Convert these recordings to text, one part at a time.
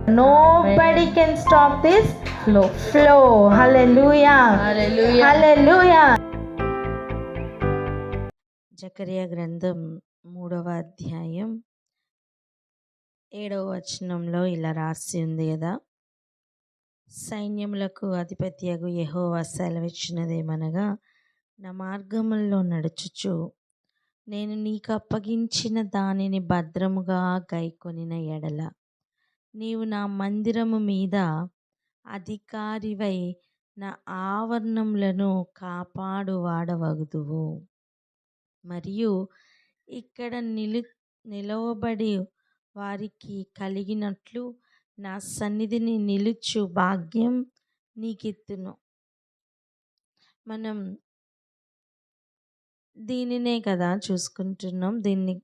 Nobody can stop this flow. Hallelujah. Hallelujah. Zechariah గ్రంథం 3వ అధ్యాయం 7వ వచనంలో ఇలా రాసి ఉంది కదా, సైన్యములకు అధిపతియగు యెహోవా సెలవిచ్చినదేమనగా, నా మార్గముల్లో నడుచుచు నేను నీకు అప్పగించిన దానిని భద్రముగా గైకొనిన ఎడల నీవు నా మందిరము మీద అధికారివై నా ఆవరణములను కాపాడువాడవగుదువు. మరియు ఇక్కడ నిలవబడి వారికి కలిగినట్లు నా సన్నిధిని నిలుచు భాగ్యం నీకిత్తును. మనం దీనినే కదా చూసుకుంటున్నాం. దీన్ని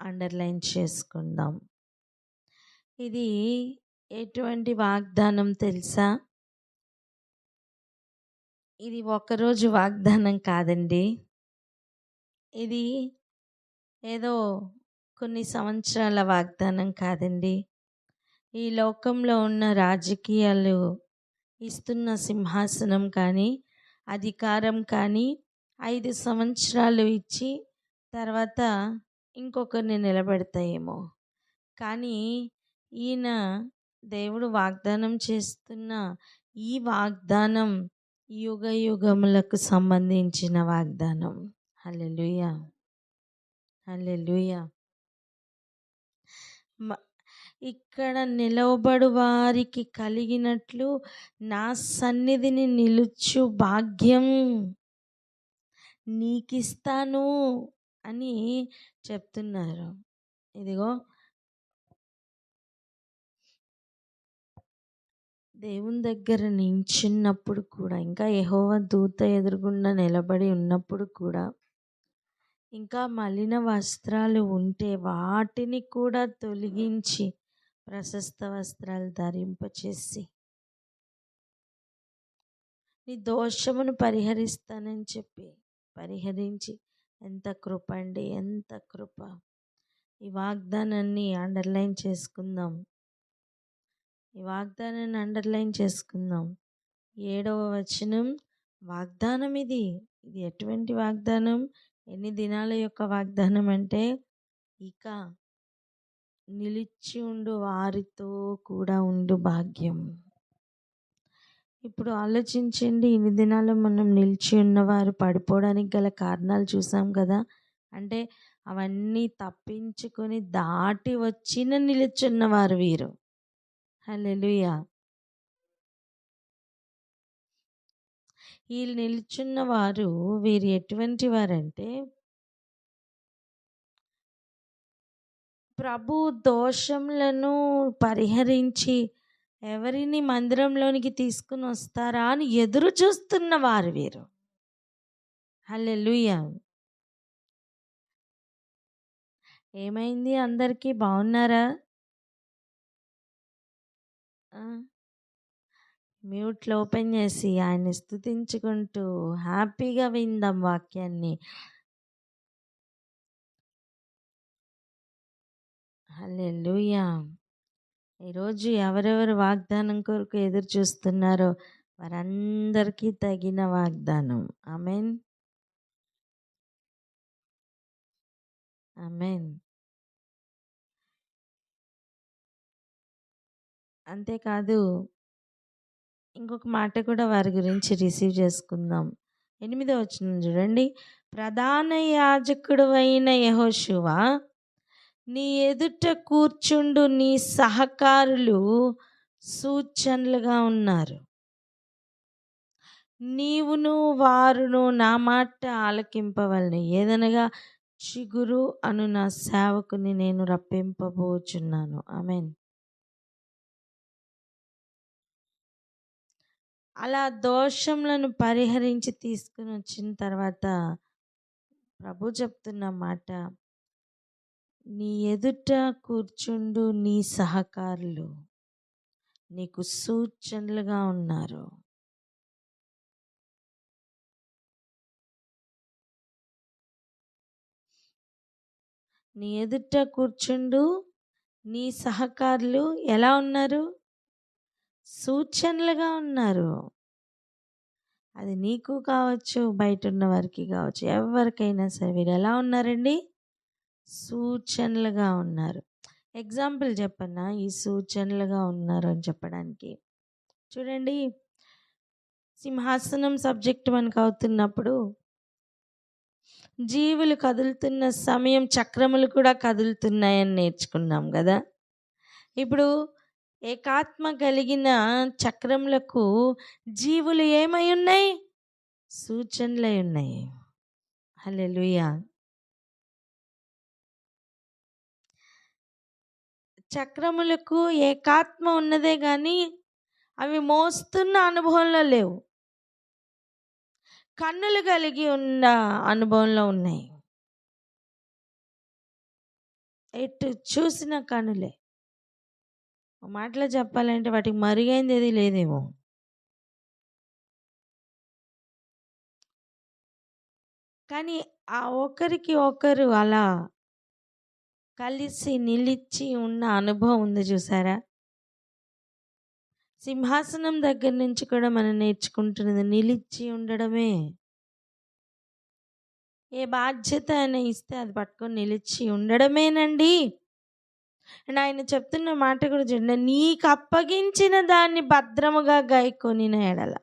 అండర్లైన్ చేసుకుందాం. ఇది ఎటువంటి వాగ్దానం తెలుసా? ఇది ఒకరోజు వాగ్దానం కాదండి. ఇది ఏదో కొన్ని సంవత్సరాల వాగ్దానం కాదండి. ఈ లోకంలో ఉన్న రాజకీయాలు ఇస్తున్న సింహాసనం కానీ అధికారం కానీ 5 సంవత్సరాలు ఇచ్చి తర్వాత ఇంకొకరిని నిలబెడతాయేమో. కానీ ఈయన దేవుడు వాగ్దానం చేస్తున్న ఈ వాగ్దానం యుగ యుగములకు సంబంధించిన వాగ్దానం. హల్లెలూయా, హల్లెలూయా. ఇక్కడ నిలవబడు వారికి కలిగినట్లు నా సన్నిధిని నిలుచు భాగ్యం నీకిస్తాను అని చెప్తున్నారు. ఇదిగో దేవుని దగ్గర నించున్నప్పుడు కూడా, ఇంకా యెహోవా దూత ఎదురుగుండా నిలబడి ఉన్నప్పుడు కూడా, ఇంకా మలిన వస్త్రాలు ఉంటే వాటిని కూడా తొలగించి ప్రశస్త వస్త్రాలు ధరింపచేసి నీ దోషమును పరిహరిస్తానని చెప్పి పరిహరించి, ఎంత కృప అండి, ఎంత కృప. ఈ వాగ్దానాన్ని అండర్లైన్ చేసుకుందాం. ఈ వాగ్దానాన్ని అండర్లైన్ చేసుకుందాం. 7వ వచనం వాగ్దానం. ఇది ఎటువంటి వాగ్దానం? ఎన్ని దినాల యొక్క వాగ్దానం అంటే, ఇక నిలిచి ఉండు వారితో కూడా ఉండు భాగ్యం. ఇప్పుడు ఆలోచించండి, ఇన్ని దినాలు మనం నిలిచి ఉన్నవారు పడిపోవడానికి గల కారణాలు చూసాం కదా. అంటే అవన్నీ తప్పించుకొని దాటి వచ్చిన నిలుచున్నవారు వీరు. హల్లెలూయా. ఈ నిలుచున్న వారు వీరు ఎటువంటి వారంటే, ప్రభు దోషములను పరిహరించి ఎవరిని మందిరంలోనికి తీసుకుని వస్తారా అని ఎదురు చూస్తున్న వారు వీరు. హల్లెలూయా. ఏమైంది? అందరికీ బాగున్నారా? మ్యూట్లో ఓపెన్ చేసి ఆయన్ని స్తుతించుకుంటూ హ్యాపీగా విందాం వాక్యాన్ని. హల్లెలూయా. ఈరోజు ఎవరెవరు వాగ్దానం కొరకు ఎదురు చూస్తున్నారో వారందరికీ తగిన వాగ్దానం. ఆమేన్, ఆమేన్. అంతేకాదు, ఇంకొక మాట కూడా వారి గురించి రిసీవ్ చేసుకుందాం. 8వ వచనం చూడండి. ప్రధాన యాజకుడు అయిన యెహోషువ, నీ ఎదుట కూర్చుండు నీ సహకారులు సూచనలుగా ఉన్నారు. నీవును వారును నా మాట ఆలకింపవలెను. ఏదనగా చిగురు అను నా సేవకుని నేను రప్పింపబోచున్నాను. ఆమేన్. అలా దోషములను పరిహరించి తీసుకుని వచ్చిన తర్వాత ప్రభు చెప్తున్న మాట, నీ ఎదుట కూర్చుండు నీ సహకారులు నీకు సూచనలుగా ఉన్నారు. నీ ఎదుట కూర్చుండు నీ సహకారులు ఎలా ఉన్నారు? సూచనలుగా ఉన్నారు. అది నీకు కావచ్చు, బయట ఉన్న వారికి కావచ్చు, ఎవరికైనా సరే వీరు ఎలా ఉన్నారండి? సూచనలుగా ఉన్నారు. ఎగ్జాంపుల్ చెప్పన్నా ఈ సూచనలుగా ఉన్నారు అని చెప్పడానికి? చూడండి, సింహాసనం సబ్జెక్ట్ మనకు అవుతున్నప్పుడు జీవులు కదులుతున్న సమయం చక్రములు కూడా కదులుతున్నాయని నేర్చుకున్నాం కదా. ఇప్పుడు ఏకాత్మ కలిగిన చక్రములకు జీవులు ఏమై ఉన్నాయి? సూచనలై ఉన్నాయి. హల్లెలూయా. చక్రములకు ఏకాత్మ ఉన్నదే కానీ అవి మోస్తున్న అనుభవంలో లేవు. కన్నులు కలిగి ఉన్న అనుభవంలో ఉన్నాయి. ఎటు చూసిన కన్నులే. మాటలో చెప్పాలంటే వాటికి మరుగైంది ఏది లేదేమో. కానీ ఆ ఒకరికి ఒకరు అలా కలిసి నిలిచి ఉన్న అనుభవం ఉంది చూసారా. సింహాసనం దగ్గర నుంచి కూడా మనం నేర్చుకుంటున్నది నిలిచి ఉండడమే. ఏ బాధ్యత అయినా ఇస్తే అది పట్టుకొని నిలిచి ఉండడమేనండి. అండ్ ఆయన చెప్తున్న మాట కూడా చూడండి, నీకు అప్పగించిన దాన్ని భద్రముగా గాయకొనిన ఎడల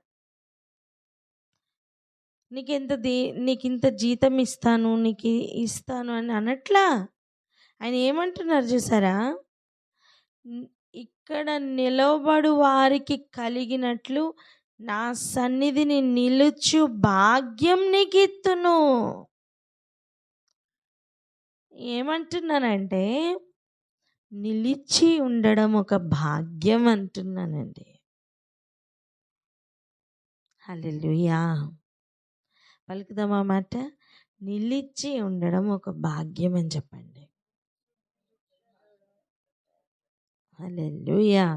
నీకు ఇంత జీతం ఇస్తాను, నీకు ఇస్తాను అని అనట్లా. ఆయన ఏమంటున్నారు చూసారా, ఇక్కడ నిలబడు వారికి కలిగినట్లు నా సన్నిధిని నిలుచు భాగ్యం నీకు ఇత్తును. ఏమంటున్నానంటే నిలిచి ఉండడం ఒక భాగ్యం అంటున్నానండి. హల్లెలూయా. పలుకుదామా మాట, నిలిచి ఉండడం ఒక భాగ్యం అని చెప్పండి. హల్లెలూయా.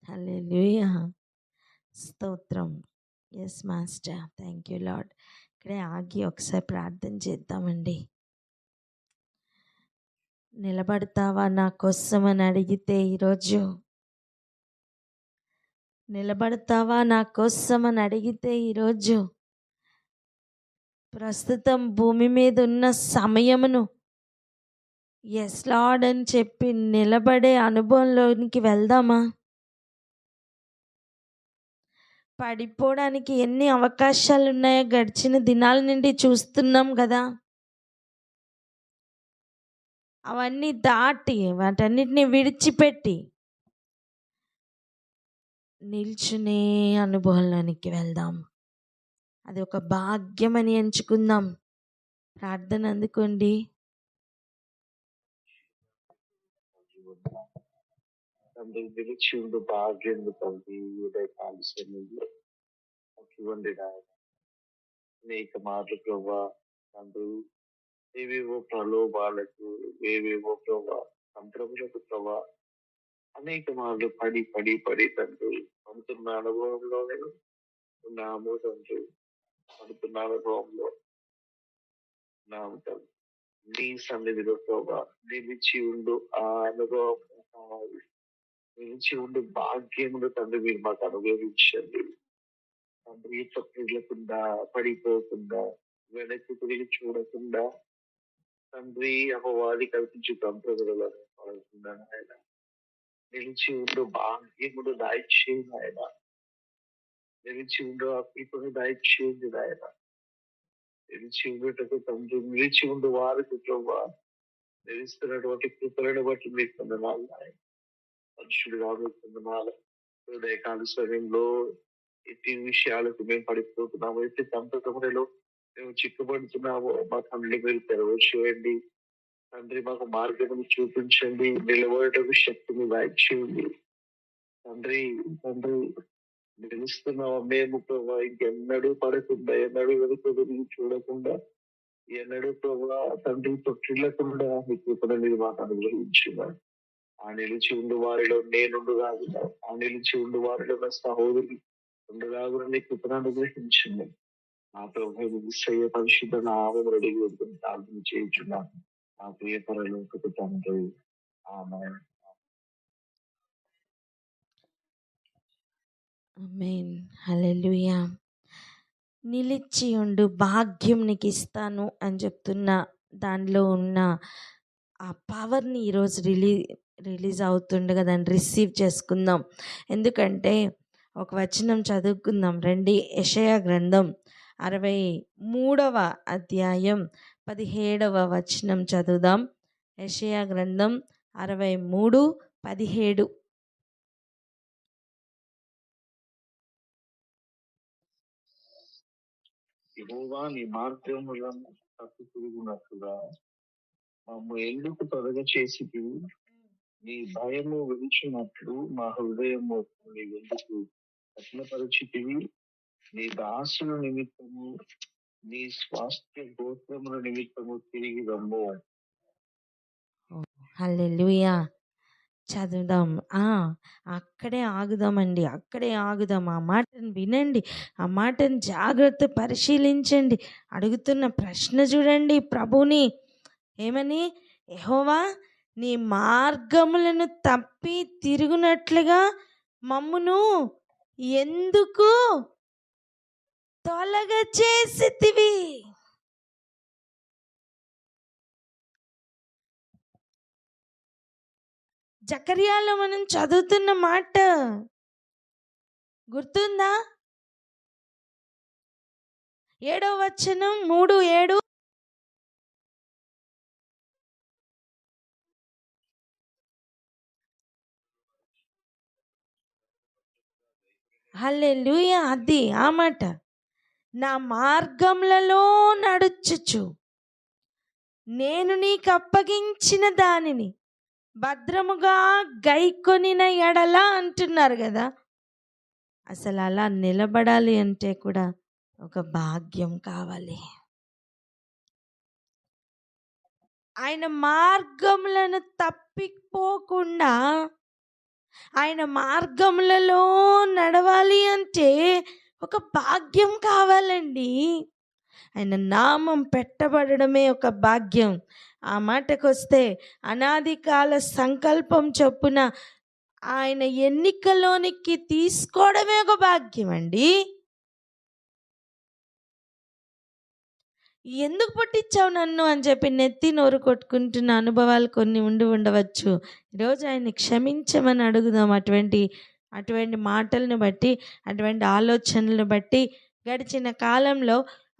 హల్లెలూయా. స్తోత్రం. Yes master, thank you lord. ఇక్కడే ఆగి ఒకసారి ప్రార్థన చేద్దామండి. నిలబడతావా నా కోసం అని అడిగితే ఈరోజు, నిలబడతావా నా కోసం అని అడిగితే ఈరోజు, ప్రస్తుతం భూమి మీద ఉన్న సమయమును ఎస్ లార్డ్ అని చెప్పి నిలబడే అనుభవంలోనికి వెళ్దామా? పడిపోవడానికి ఎన్ని అవకాశాలు ఉన్నాయో గడిచిన దినాల నుండి చూస్తున్నాం కదా. అవన్నీ దాటి వాటన్నిటిని విడిచిపెట్టి నిల్చునే అనుభవంలోనికి వెళ్దాం. అది ఒక భాగ్యం అని ఎంచుకుందాం. ప్రార్థన అందుకోండి. తండ్రి నిలిచి ఉండు భాగ్యం తండ్రి ఉదయకాల సమయంలో ఇవ్వండి నాయన. అనేక మార్లు ప్రభా తండ్రి, ఏవేవో ప్రలోభాలకు, ఏవేవో ప్రభా సంప్రములకు ప్రభా అనేక మార్లు పడి పడి పడి తండ్రి పడుతున్న అనుభవంలోనే ఉన్నాము తండ్రి. పడుతున్న అనుభవంలో ఉన్నాము తండ్రి. నీ సన్నిధిలో ప్రభా నిలిచి ఉండు ఆ అనుభవం కావాలి. నిలిచి ఉండి భాగ్యములు తండ్రి మీరు మాకు అనుభవించండి తండ్రి. తప్పులకుండా, పడిపోకుండా, వెనక్కి తిరిగి చూడకుండా తండ్రి అపవాది కల్పించి తంత్రములను పడకుండా ఆయన నిలిచి ఉండు భాగ్యములు దాయిచేయండి ఆయన. నిలిచి ఉండు ఆ కృపను దాయిచేయండి ఆయన. నిలిచి ఉండేటకు తండ్రి, నిలిచి ఉండు వారికి ప్రభా నిలుస్తున్నటువంటి కృపలను బట్టి మీకు పొందనాలు ఆయన. మనుషులుగా మీకు పొందనాలు. ఉదయకాల సమయంలో ఎట్టి విషయాలకు మేము పడిపోతున్నాము, ఎట్టి తంత్రములలో మేము చిక్కుబడుతున్నామో మా తండ్రి మీరు తెరవ చేయండి తండ్రి. మాకు మార్గం చూపించండి. నిలబడటకు శక్తిని వాయిచేయండి తండ్రి. తండ్రి నిలుస్తున్నాము మేము ప్రభా ఇంకెన్నడూ పడకుండా, ఎన్నడూ వెనుక తిరిగి చూడకుండా, ఎన్నడూ ప్రభా తండ్రి తొట్టిల్లకుండా మీ కృపను మీరు మాకు అనుగ్రహించున్నారు. ఆ నిలిచి ఉండు వారిలో నేనుండుగాగున్నా, ఆ నిలిచి ఉండు వారిలో నా సహోదరి ఉండగాగున నీ కృపను అనుగ్రహించింది. నా ప్రభు విశ్వయ పరిశుద్ధ నామమును అడిగి ప్రార్థన చేయించున్నాను. నా ప్రియ పరలోకపు తండ్రి. ఆమేన్. ఆమేన్. హల్లెలూయా. నిలిచి ఉండు, భాగ్యం నీకు ఇస్తాను అని చెప్తున్న దానిలో ఉన్న ఆ పవర్ని ఈరోజు రిలీజ్ అవుతుండగా దాన్ని రిసీవ్ చేసుకుందాం. ఎందుకంటే ఒక వచనం చదువుకుందాం రండి. యెషయా గ్రంథం 63వ అధ్యాయం 17వ వచనం చదువుదాం. యెషయా గ్రంథం 63:17. యెహోవా నీ మార్గములను తప్పి తిరుగునట్లుగా మమ్ము ఎందుకు తొలగ చేసితివి? నీ భయము విడిచినట్లు మా హృదయము నీవెందుకు కఠినపరిచితివి? నీ దాసుల నిమిత్తము నీ స్వాస్థ్య గోత్రముల నిమిత్తము తిరిగి రమ్ము. హల్లెలూయా. చదువుదాం. అక్కడే ఆగుదామండి, అక్కడే ఆగుదాం. ఆ మాటను వినండి, ఆ మాటను జాగ్రత్త పరిశీలించండి. అడుగుతున్న ప్రశ్న చూడండి ప్రభుని. ఏమని? యెహోవా నీ మార్గములను తప్పి తిరుగునట్లుగా మమ్మును ఎందుకు తొలగ చేసితివి? జకర్యాలో మనం చదువుతున్న మాట గుర్తుందా? 7వ వచనం 3:7. హల్లెలూయా. అది ఆ మాట. నా మార్గములలో నడుచుచు నేను నీకు అప్పగించిన దానిని భద్రముగా గైకొనిన ఎడల అంటున్నారు కదా. అసలు అలా నిలబడాలి అంటే కూడా ఒక భాగ్యం కావాలి. ఆయన మార్గములను తప్పిపోకుండా ఆయన మార్గములలో నడవాలి అంటే ఒక భాగ్యం కావాలండి. ఆయన నామం పెట్టబడమే ఒక భాగ్యం. ఆ మాటకొస్తే అనాది కాల సంకల్పం చొప్పున ఆయన ఎన్నికలోనికి తీసుకోవడమే ఒక భాగ్యం అండి. ఎందుకు పుట్టించావు నన్ను అని చెప్పి నెత్తి నోరు కొట్టుకుంటున్న అనుభవాలు కొన్ని ఉండవచ్చు. ఈరోజు ఆయన్ని క్షమించమని అడుగుదాం. అటువంటి మాటలను బట్టి, అటువంటి ఆలోచనలను బట్టి, గడిచిన కాలంలో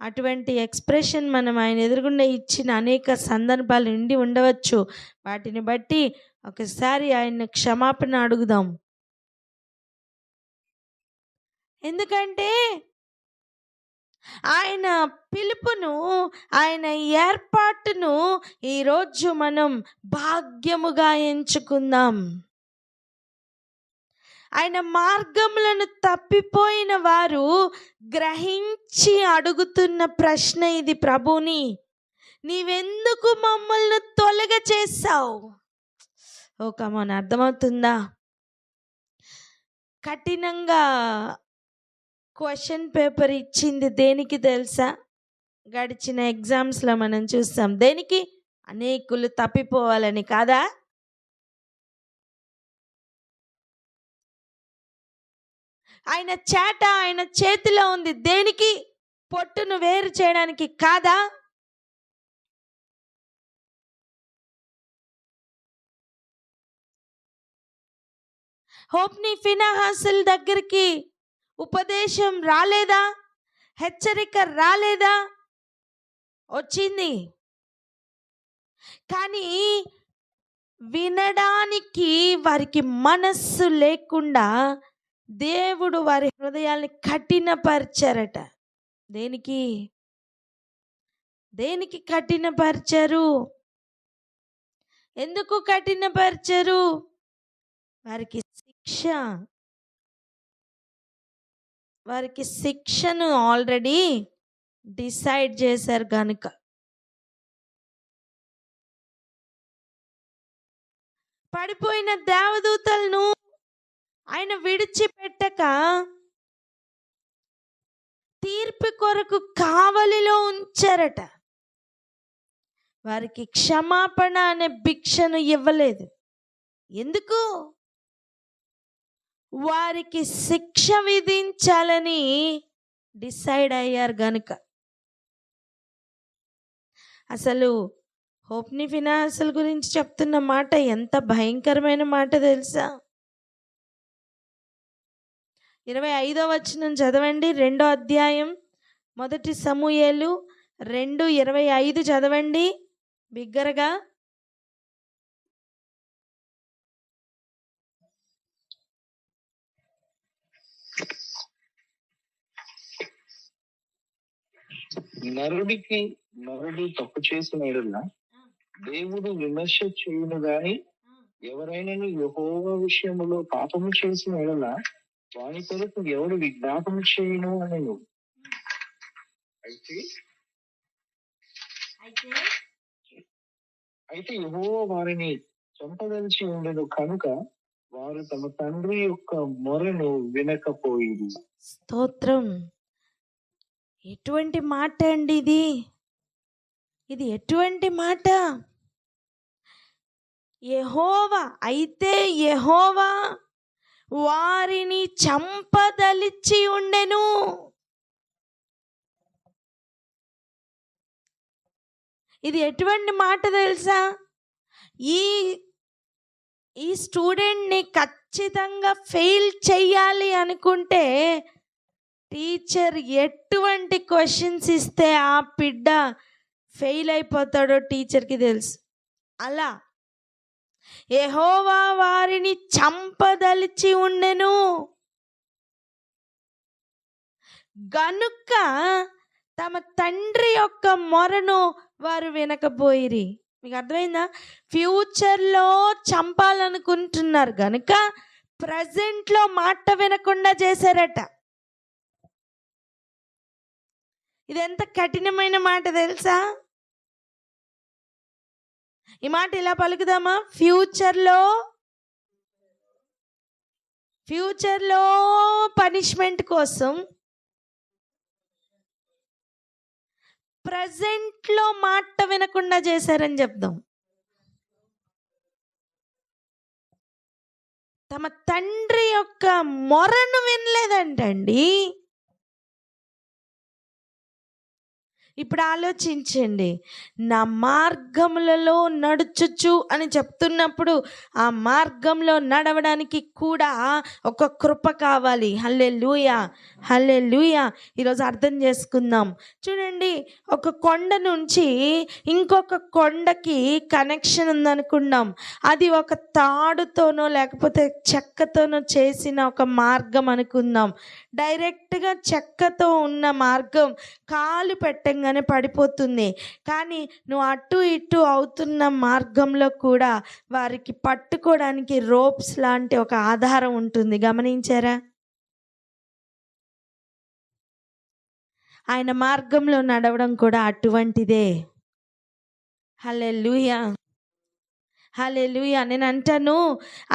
అటువంటి ఎక్స్ప్రెషన్ మనం ఆయన ఎదురుగుండా ఇచ్చిన అనేక సందర్భాలు ఉండి ఉండవచ్చు. వాటిని బట్టి ఒకసారి ఆయన క్షమాపణ అడుగుదాం. ఎందుకంటే ఆయన పిలుపును, ఆయన ఏర్పాటును ఈరోజు మనం భాగ్యముగా ఎంచుకుందాం. ఆయన మార్గములను తప్పిపోయిన వారు గ్రహించి అడుగుతున్న ప్రశ్న ఇది ప్రభుని. నీవెందుకు మమ్మల్ని తొలగ చేశావు? కమాన్, అర్థమవుతుందా? కఠినంగా క్వశ్చన్ పేపర్ ఇచ్చింది దేనికి తెలుసా? గడిచిన ఎగ్జామ్స్లో మనం చూస్తాం. దేనికి? అనేకులు తప్పిపోవాలని కాదా? ఆయన చేట ఆయన చేతిలో ఉంది. దేనికి? పొట్టును వేరు చేయడానికి కాదా? హోప్ని ఫినహాసుల దగ్గరికి ఉపదేశం రాలేదా? హెచ్చరిక రాలేదా? వచ్చింది. కానీ వినడానికి వారికి మనస్సు లేకుండా దేవుడు వారి హృదయాల్ని కఠినపరిచారట. దేనికి కఠినపరిచారు? ఎందుకు కఠినపరిచారు? వారికి శిక్షను ఆల్రెడీ డిసైడ్ చేశారు కనుక. పడిపోయిన దేవదూతలను ఆయన విడిచిపెట్టక తీర్పు కొరకు కావలిలో ఉంచారట. వారికి క్షమాపణ అనే భిక్షను ఇవ్వలేదు. ఎందుకు? వారికి శిక్ష విధించాలని డిసైడ్ అయ్యారు గనుక. అసలు హోప్ని ఫినాన్షియల్ గురించి చెప్తున్న మాట ఎంత భయంకరమైన మాట తెలుసా? 25వ వచనం చదవండి. 2వ అధ్యాయం 1 సమూయేలు 2:25 చదవండి బిగ్గరగా. నరుడు తప్పు చేసిన ఎడల దేవుడు విమర్శ చేయును గాని, ఎవరైనా యెహోవా విషయములో పాపము చేసిన ఎడల వాని కొరకు ఎవడు విజ్ఞాపన చేయును అనెను. అయితే యెహోవా వారిని చంపదలిచి ఉండెను కనుక వారు తమ తండ్రి యొక్క మొరను వినకపోయిరి. స్తోత్రం. ఎటువంటి మాట అండి ఇది? ఇది ఎటువంటి మాట? యెహోవా వారిని చంపదలిచి ఉండెను. ఇది ఎటువంటి మాట తెలుసా? ఈ స్టూడెంట్ని ఖచ్చితంగా ఫెయిల్ చెయ్యాలి అనుకుంటే టీచర్ ఎటువంటి క్వశ్చన్స్ ఇస్తే ఆ బిడ్డ ఫెయిల్ అయిపోతాడో టీచర్కి తెలుసు. అలా యెహోవా వారిని చంపదలిచి ఉండెను గనుక తమ తండ్రి యొక్క మొరను వారు వినకపోయిరి. మీకు అర్థమైందా? ఫ్యూచర్లో చంపాలనుకుంటున్నారు గనుక ప్రజెంట్లో మాట వినకుండా చేశారట. ఇది ఎంత కఠినమైన మాట తెలుసా? ఈ మాట ఇలా పలుకుదామా? ఫ్యూచర్లో పనిష్మెంట్ కోసం ప్రజెంట్లో మాట వినకుండా చేశారని చెప్దాం. తమ తండ్రి యొక్క మొరను వినలేదంటండి. ఇప్పుడు ఆలోచించండి. నా మార్గములలో నడుచుచు అని చెప్తున్నప్పుడు ఆ మార్గంలో నడవడానికి కూడా ఒక కృప కావాలి. హల్లెలూయా, హల్లెలూయా. ఈరోజు అర్థం చేసుకుందాం. చూడండి, ఒక కొండ నుంచి ఇంకొక కొండకి కనెక్షన్ ఉందనుకున్నాం. అది ఒక తాడుతోనో లేకపోతే చెక్కతోనో చేసిన ఒక మార్గం అనుకుందాం. డైరెక్ట్గా చెక్కతో ఉన్న మార్గం కాలు పెట్టంగానే పడిపోతుంది. కానీ నువ్వు అటు ఇటు అవుతున్న మార్గంలో కూడా వారికి పట్టుకోవడానికి రోప్స్ లాంటి ఒక ఆధారం ఉంటుంది. గమనించారా? ఆయన మార్గంలో నడవడం కూడా అటువంటిదే. హల్లెలూయా, హల్లెలూయా. నేను అంటాను,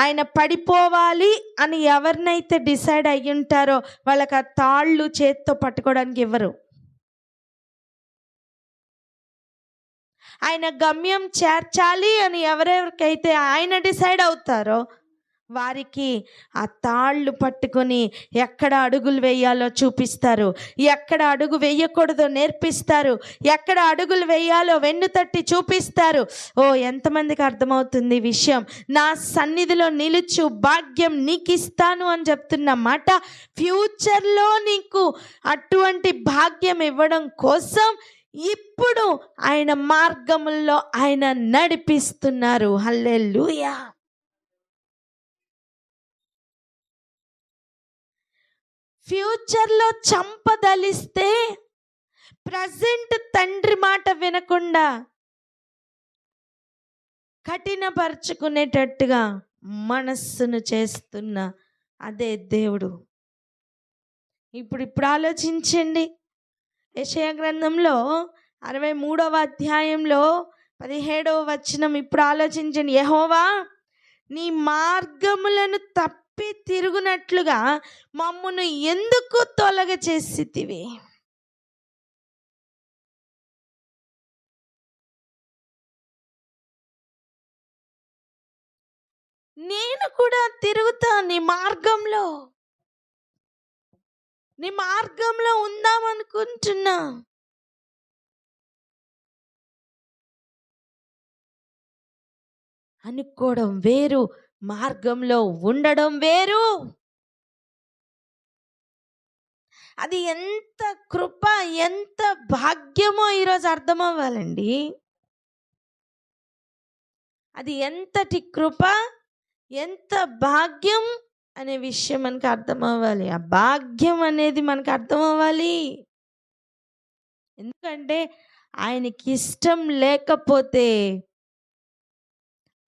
ఆయన పడిపోవాలి అని ఎవరినైతే డిసైడ్ అయ్యి ఉంటారో వాళ్ళకి ఆ తాళ్ళు చేత్తో పట్టుకోవడానికి ఇవ్వరు. ఆయన గమ్యం చేర్చాలి అని ఎవరెవరికైతే ఆయన డిసైడ్ అవుతారో వారికి ఆ తాళ్ళు పట్టుకొని ఎక్కడ అడుగులు వేయాలో చూపిస్తారు, ఎక్కడ అడుగు వేయకూడదో నేర్పిస్తారు, ఎక్కడ అడుగులు వేయాలో వెన్ను తట్టి చూపిస్తారు. ఎంతమందికి అర్థమవుతుంది విషయం? నా సన్నిధిలో నిలుచు భాగ్యం నీకు ఇస్తాను అని చెప్తున్న మాట ఫ్యూచర్లో నీకు అటువంటి భాగ్యం ఇవ్వడం కోసం ఇప్పుడు ఆయన మార్గముల్లో ఆయన నడిపిస్తున్నారు. హల్లెలూయా. ఫ్యూచర్లో చంపదలిస్తే ప్రజెంట్ తండ్రి మాట వినకుండా కఠినపరుచుకునేటట్టుగా మనస్సును చేస్తున్న అదే దేవుడు. ఇప్పుడు ఆలోచించండి. యెషయా గ్రంథంలో 63వ అధ్యాయంలో 17వ వచనం. ఇప్పుడు ఆలోచించండి. యెహోవా, నీ మార్గములను తప్పి తిరుగునట్లుగా మమ్మును ఎందుకు తొలగ చేసితివి? నేను నేను కూడా తిరుగుతా నీ మార్గంలో ఉందామనుకుంటున్నా. అనుకోవడం వేరు, మార్గంలో ఉండడం వేరు. అది ఎంత కృప, ఎంత భాగ్యమో ఈరోజు అర్థం అవ్వాలండి. అది ఎంతటి కృప, ఎంత భాగ్యం అనే విషయం మనకు అర్థం అవ్వాలి. ఆ భాగ్యం అనేది మనకు అర్థం అవ్వాలి. ఎందుకంటే ఆయనకి ఇష్టం లేకపోతే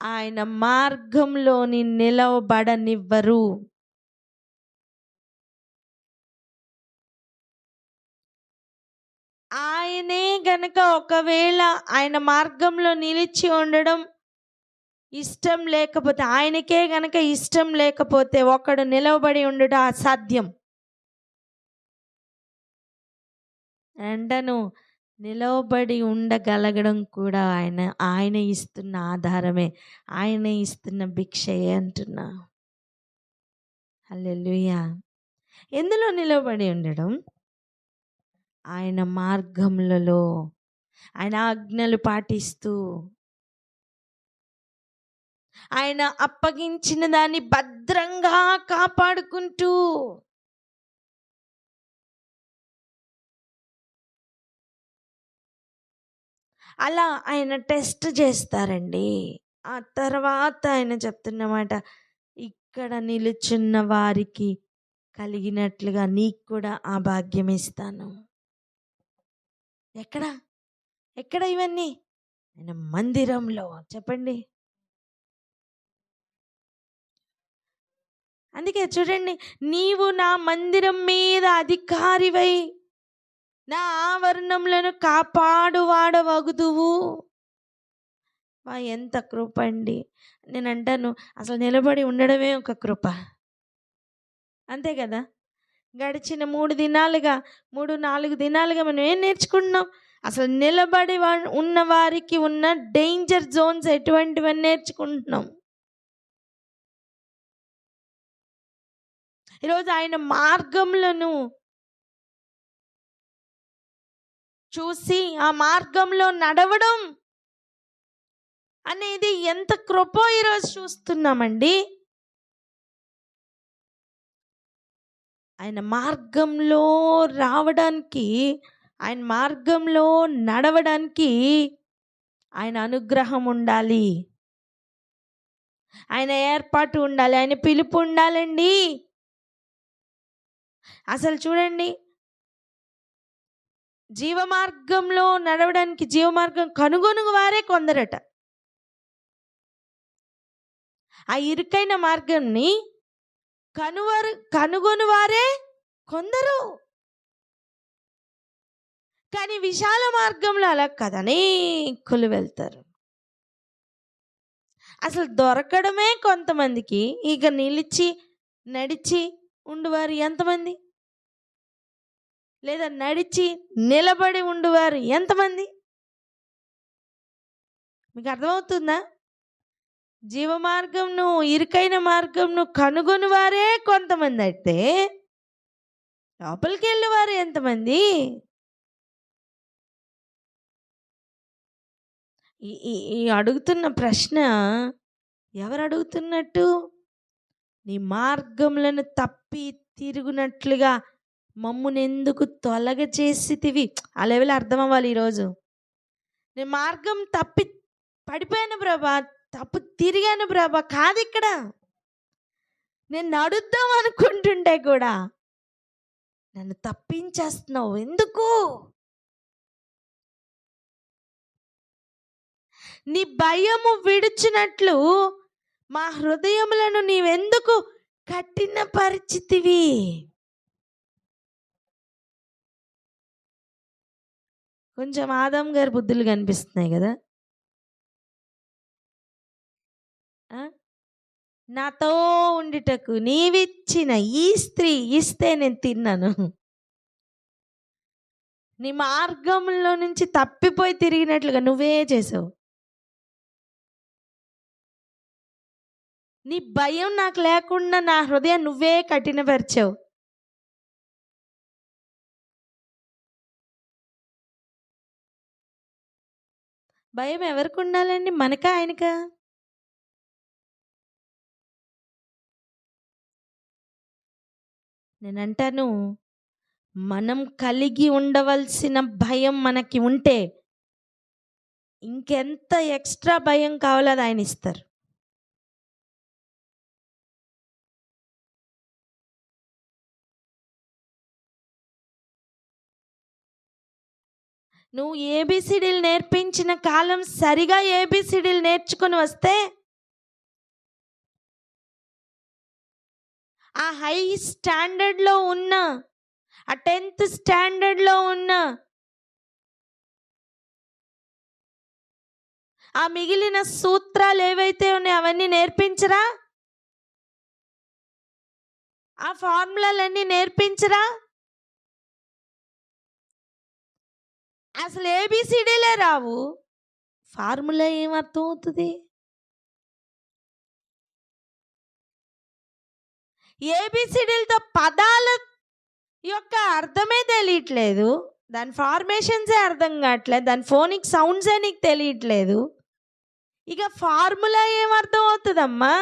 ఆయన మార్గంలోని నిలవబడనివ్వరు. ఆయనే గనక ఒకవేళ ఆయన మార్గంలో నిలిచి ఉండడం ఇష్టం లేకపోతే, ఆయనకే గనక ఇష్టం లేకపోతే ఒకడు నిలవబడి ఉండడం అసాధ్యం. అంటను నిలవబడి ఉండగలగడం కూడా ఆయన ఇస్తున్న ఆధారమే, ఆయన ఇస్తున్న భిక్షయే అంటున్నా. హల్లెలూయా. ఎందులో నిలవబడి ఉండడం? ఆయన మార్గములలో, ఆయన ఆజ్ఞలు పాటిస్తూ, ఆయన అప్పగించిన దాన్ని భద్రంగా కాపాడుకుంటూ. అలా ఆయన టెస్ట్ చేస్తారండి. ఆ తర్వాత ఆయన చెప్తున్నమాట, ఇక్కడ నిలుచున్న వారికి కలిగినట్లుగా నీకు కూడా ఆ భాగ్యం ఇస్తాను. ఎక్కడ ఇవన్నీ? ఆయన మందిరంలో. చెప్పండి. అందుకే చూడండి, నీవు నా మందిరం మీద అధికారివై నా ఆవరణములను కాపాడువాడవగుదువు. ఎంత కృప అండి. నేను అంటాను, అసలు నిలబడి ఉండడమే ఒక కృప. అంతే కదా. గడిచిన 3-4 దినాలుగా మనం ఏం నేర్చుకుంటున్నాం? అసలు నిలబడి ఉన్న వారికి ఉన్న డేంజర్ జోన్స్ ఎటువంటివన్నీ నేర్చుకుంటున్నాం. ఈరోజు ఆయన మార్గములను చూసి ఆ మార్గంలో నడవడం అనేది ఎంత కృపో ఈరోజు చూస్తున్నామండి. ఆయన మార్గంలో రావడానికి, ఆయన మార్గంలో నడవడానికి ఆయన అనుగ్రహం ఉండాలి, ఆయన ఏర్పాటు ఉండాలి, ఆయన పిలుపు ఉండాలండి. అసలు చూడండి, జీవమార్గంలో నడవడానికి జీవమార్గం కనుగొను వారే కొందరట. ఆ ఇరుకైన మార్గంని కనుగొను వారే కొందరు. కానీ విశాల మార్గంలో అలా కదని ఎక్కులు వెళ్తారు. అసలు దొరకడమే కొంతమందికి. ఇక నిలిచి నడిచి ఉండువారు ఎంతమంది? లేదా నడిచి నిలబడి ఉండువారు ఎంతమంది? మీకు అర్థమవుతుందా? జీవమార్గంను, ఇరుకైన మార్గంను కనుగొని వారే కొంతమంది అయితే లోపలికి వెళ్ళి వారు ఎంతమంది? ఈ అడుగుతున్న ప్రశ్న ఎవరు అడుగుతున్నట్టు? నీ మార్గములను తప్పి తిరుగునట్లుగా మమ్మునెందుకు తొలగ చేసితివి. ఆ లెవెల్ అర్థం అవ్వాలి. ఈరోజు నేను మార్గం తప్పి పడిపోయాను ప్రభా, తప్పు తిరిగాను ప్రభా కాదు. ఇక్కడ నేను నడుద్దాం అనుకుంటుంటే కూడా నన్ను తప్పించేస్తున్నావు ఎందుకు? నీ భయము విడిచినట్లు మా హృదయములను నీవెందుకు కఠిన పరిచితివి? కొంచెం ఆదాం గారి బుద్ధులు కనిపిస్తున్నాయి కదా. నాతో ఉండిటకు నీవిచ్చిన ఈ స్త్రీ ఇస్తే నేను తిన్నాను. నీ మార్గంలో నుంచి తప్పిపోయి తిరిగినట్లుగా నువ్వే చేసావు. నీ భయం నాకు లేకుండా నా హృదయం నువ్వే కఠినపరిచావు. భయం ఎవరికి ఉండాలండి? మనకా ఆయనకా? నేనంటాను, మనం కలిగి ఉండవలసిన భయం మనకి ఉంటే ఇంకెంత ఎక్స్ట్రా భయం కావాలో అది ఆయన ఇస్తారు. నువ్వు ఏబిసిడీలు నేర్పించిన కాలం సరిగా ఏబిసిడీలు నేర్చుకొని వస్తే ఆ హై స్టాండర్డ్లో ఉన్న, ఆ 10th స్టాండర్డ్లో ఉన్న ఆ మిగిలిన సూత్రాలు ఏవైతే ఉన్నాయో అవన్నీ నేర్పించరా? ఆ ఫార్ములాలన్నీ నేర్పించరా? అసలు ఏబిసిడీలే రావు, ఫార్ములా ఏమర్థం అవుతుంది? ఏబిసిడీలతో పదాల యొక్క అర్థమే తెలియట్లేదు, దాని ఫార్మేషన్సే అర్థం కావట్లేదు, దాని ఫోనిక్ సౌండ్సే నీకు తెలియట్లేదు, ఇక ఫార్ములా ఏమర్థం అవుతుందమ్మా?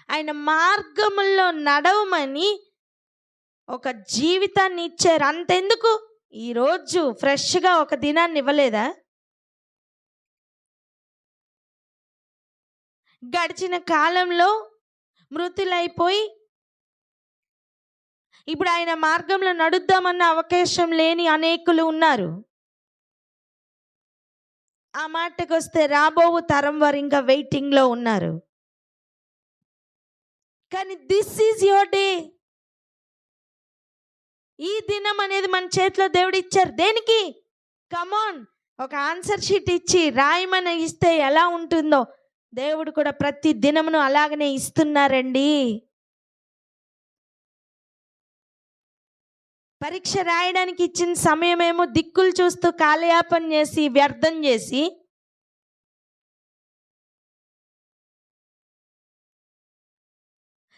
ఆయన మార్గముల్లో నడవమని ఒక జీవితాన్ని ఇచ్చారు. అంతెందుకు, ఈరోజు ఫ్రెష్గా ఒక దినాన్ని ఇవ్వలేదా? గడిచిన కాలంలో మృతులైపోయి ఇప్పుడు ఆయన మార్గంలో నడుద్దామన్న అవకాశం లేని అనేకులు ఉన్నారు. ఆ మాటకు వస్తే రాబో తరం వారు ఇంకా వెయిటింగ్లో ఉన్నారు. కానీ దిస్ ఈజ్ యువర్ డే. ఈ దినం అనేది మన చేతిలో దేవుడు ఇచ్చారు. దేనికి? కమాన్, ఒక ఆన్సర్ షీట్ ఇచ్చి రాయమని ఇస్తే ఎలా ఉంటుందో దేవుడు కూడా ప్రతి దినమును అలాగనే ఇస్తున్నారండి. పరీక్ష రాయడానికి ఇచ్చిన సమయమేమో దిక్కులు చూస్తూ కాలయాపన చేసి వ్యర్థం చేసి,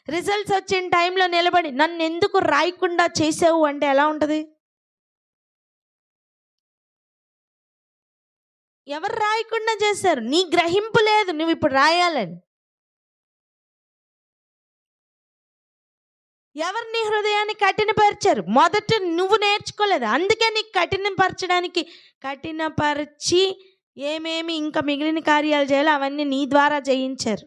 రిజల్ట్స్ వచ్చిన టైంలో నిలబడి నన్ను ఎందుకు రాయకుండా చేసావు అంటే ఎలా ఉంటుంది? ఎవరు రాయకుండా చేశారు? నీ గ్రహింపు లేదు నువ్వు ఇప్పుడు రాయాలని. ఎవరు నీ హృదయాన్ని కఠినపరిచారు? మొదట నువ్వు నేర్చుకోలేదు, అందుకే నీకు కఠినపరిచి ఏమేమి ఇంకా మిగిలిన కార్యాలు చేయాలో అవన్నీ నీ ద్వారా చేయించారు.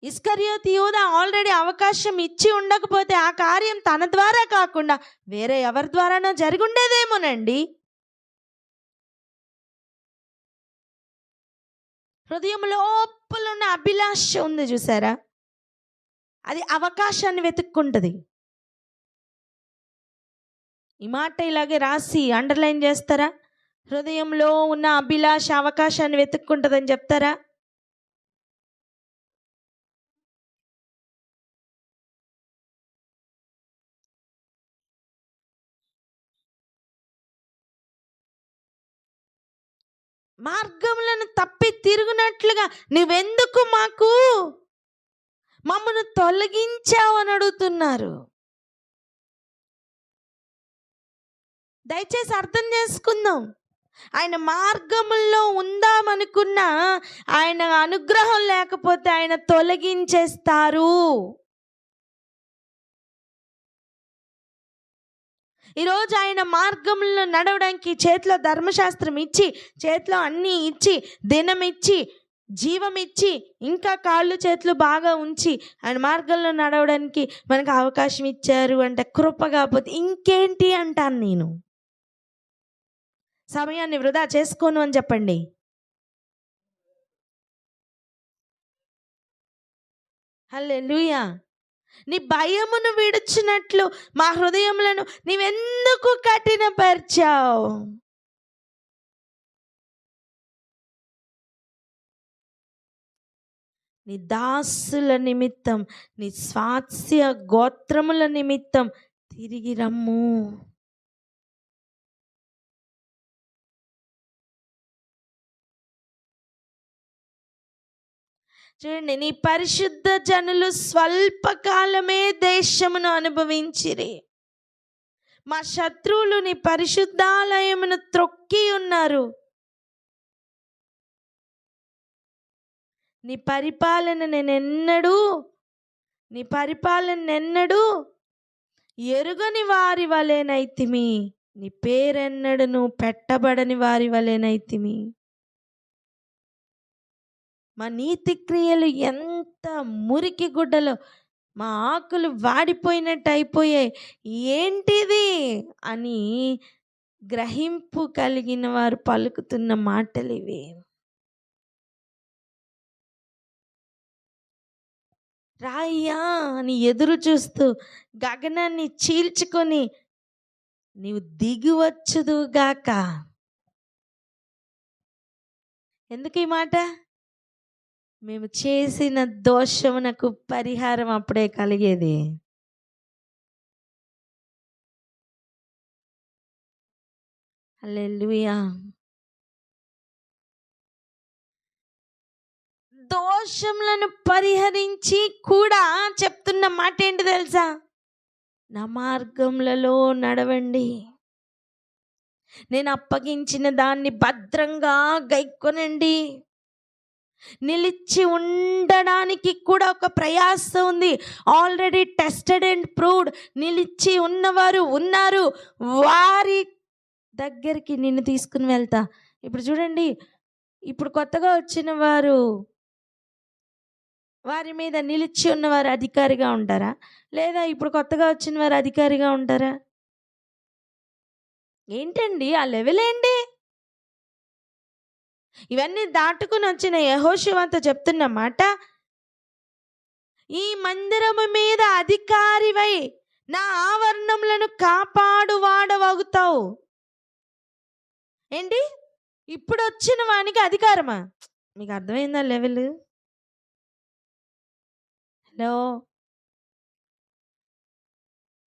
ఇస్కరియోతు యూదా ఆల్రెడీ అవకాశం ఇచ్చి ఉండకపోతే ఆ కార్యం తన ద్వారా కాకుండా వేరే ఎవరి ద్వారానో జరిగి ఉండేదేమోనండి. హృదయం లోపల ఉన్న అభిలాష ఉంది చూసారా, అది అవకాశాన్ని వెతుక్కుంటుంది. ఈ మాట ఇలాగే రాసి అండర్లైన్ చేస్తారా? హృదయంలో ఉన్న అభిలాష అవకాశాన్ని వెతుక్కుంటుందని చెప్తారా? మార్గములను తప్పి తిరుగునట్లుగా నువ్వెందుకు మమ్మను తొలగించావు అని అడుగుతున్నారు. దయచేసి అర్థం చేసుకుందాం. ఆయన మార్గముల్లో ఉందామనుకున్నా ఆయన అనుగ్రహం లేకపోతే ఆయన తొలగించేస్తారు. ఈరోజు ఆయన మార్గంలో నడవడానికి చేతిలో ధర్మశాస్త్రం ఇచ్చి, చేతిలో అన్నీ ఇచ్చి, దినం ఇచ్చి, జీవం ఇచ్చి, ఇంకా కాళ్ళు చేతులు బాగా ఉంచి ఆయన మార్గంలో నడవడానికి మనకు అవకాశం ఇచ్చారు అంటే కృప కాకపోతే ఇంకేంటి అంటాను నేను. సమయాన్ని వృధా చేసుకోను అని చెప్పండి. హల్లెలూయా. నీ భయమును విడుచున్నట్లు మా హృదయములను నీవెందుకు కఠినపరిచావు? నీ దాసుల నిమిత్తం, నీ స్వాస్య గోత్రముల నిమిత్తం తిరిగి రమ్ము. చూడండి, నీ పరిశుద్ధ జనులు స్వల్పకాలమే దేశమును అనుభవించిరి. మా శత్రువులు నీ పరిశుద్ధాలయమును త్రొక్కి ఉన్నారు. నీ పరిపాలన ఎన్నడూ ఎరుగని వారి వలెనైతిమి. నీ పేరెన్నడను పెట్టబడని వారి వలెనైతిమి. మా నీతి క్రియలు ఎంత మురికి గుడ్డలో, మా ఆకులు వాడిపోయినట్టు అయిపోయాయి, ఏంటిది అని గ్రహింపు కలిగిన వారు పలుకుతున్న మాటలు ఇవి. రాయ్యా అని ఎదురు చూస్తూ గగనాన్ని చీల్చుకొని నీవు దిగివచ్చుదుగాక. ఎందుకు ఈ మాట? మేము చేసిన దోషమునకు పరిహారం అప్పుడే కలిగేది. హల్లెలూయా. దోషములను పరిహరించి కూడా చెప్తున్న మాట ఏంటి తెలుసా? నా మార్గములలో నడవండి, నేను అప్పగించిన దాన్ని భద్రంగా గైకొనండి. నిలిచి ఉండడానికి కూడా ఒక ప్రయాస ఉంది. ఆల్రెడీ టెస్టెడ్ అండ్ ప్రూవ్డ్ నిలిచి ఉన్నవారు ఉన్నారు. వారి దగ్గరికి నిన్ను తీసుకుని వెళ్తా. ఇప్పుడు చూడండి, ఇప్పుడు కొత్తగా వచ్చిన వారి మీద నిలిచి ఉన్నవారు అధికారిగా ఉంటారా, లేదా ఇప్పుడు కొత్తగా వచ్చిన వారు అధికారిగా ఉంటారా? ఏంటండి ఆ లెవెల్ ఏంటి? ఇవన్నీ దాటుకుని వచ్చిన యెహోషువతో చెప్తున్న మాట, ఈ మందిరము మీద అధికారివై నా ఆవరణములను కాపాడు వాడవగుతావు. ఏంటి? ఇప్పుడు వచ్చిన వానికి అధికారమా? మీకు అర్థమైందా లెవెల్? హలో,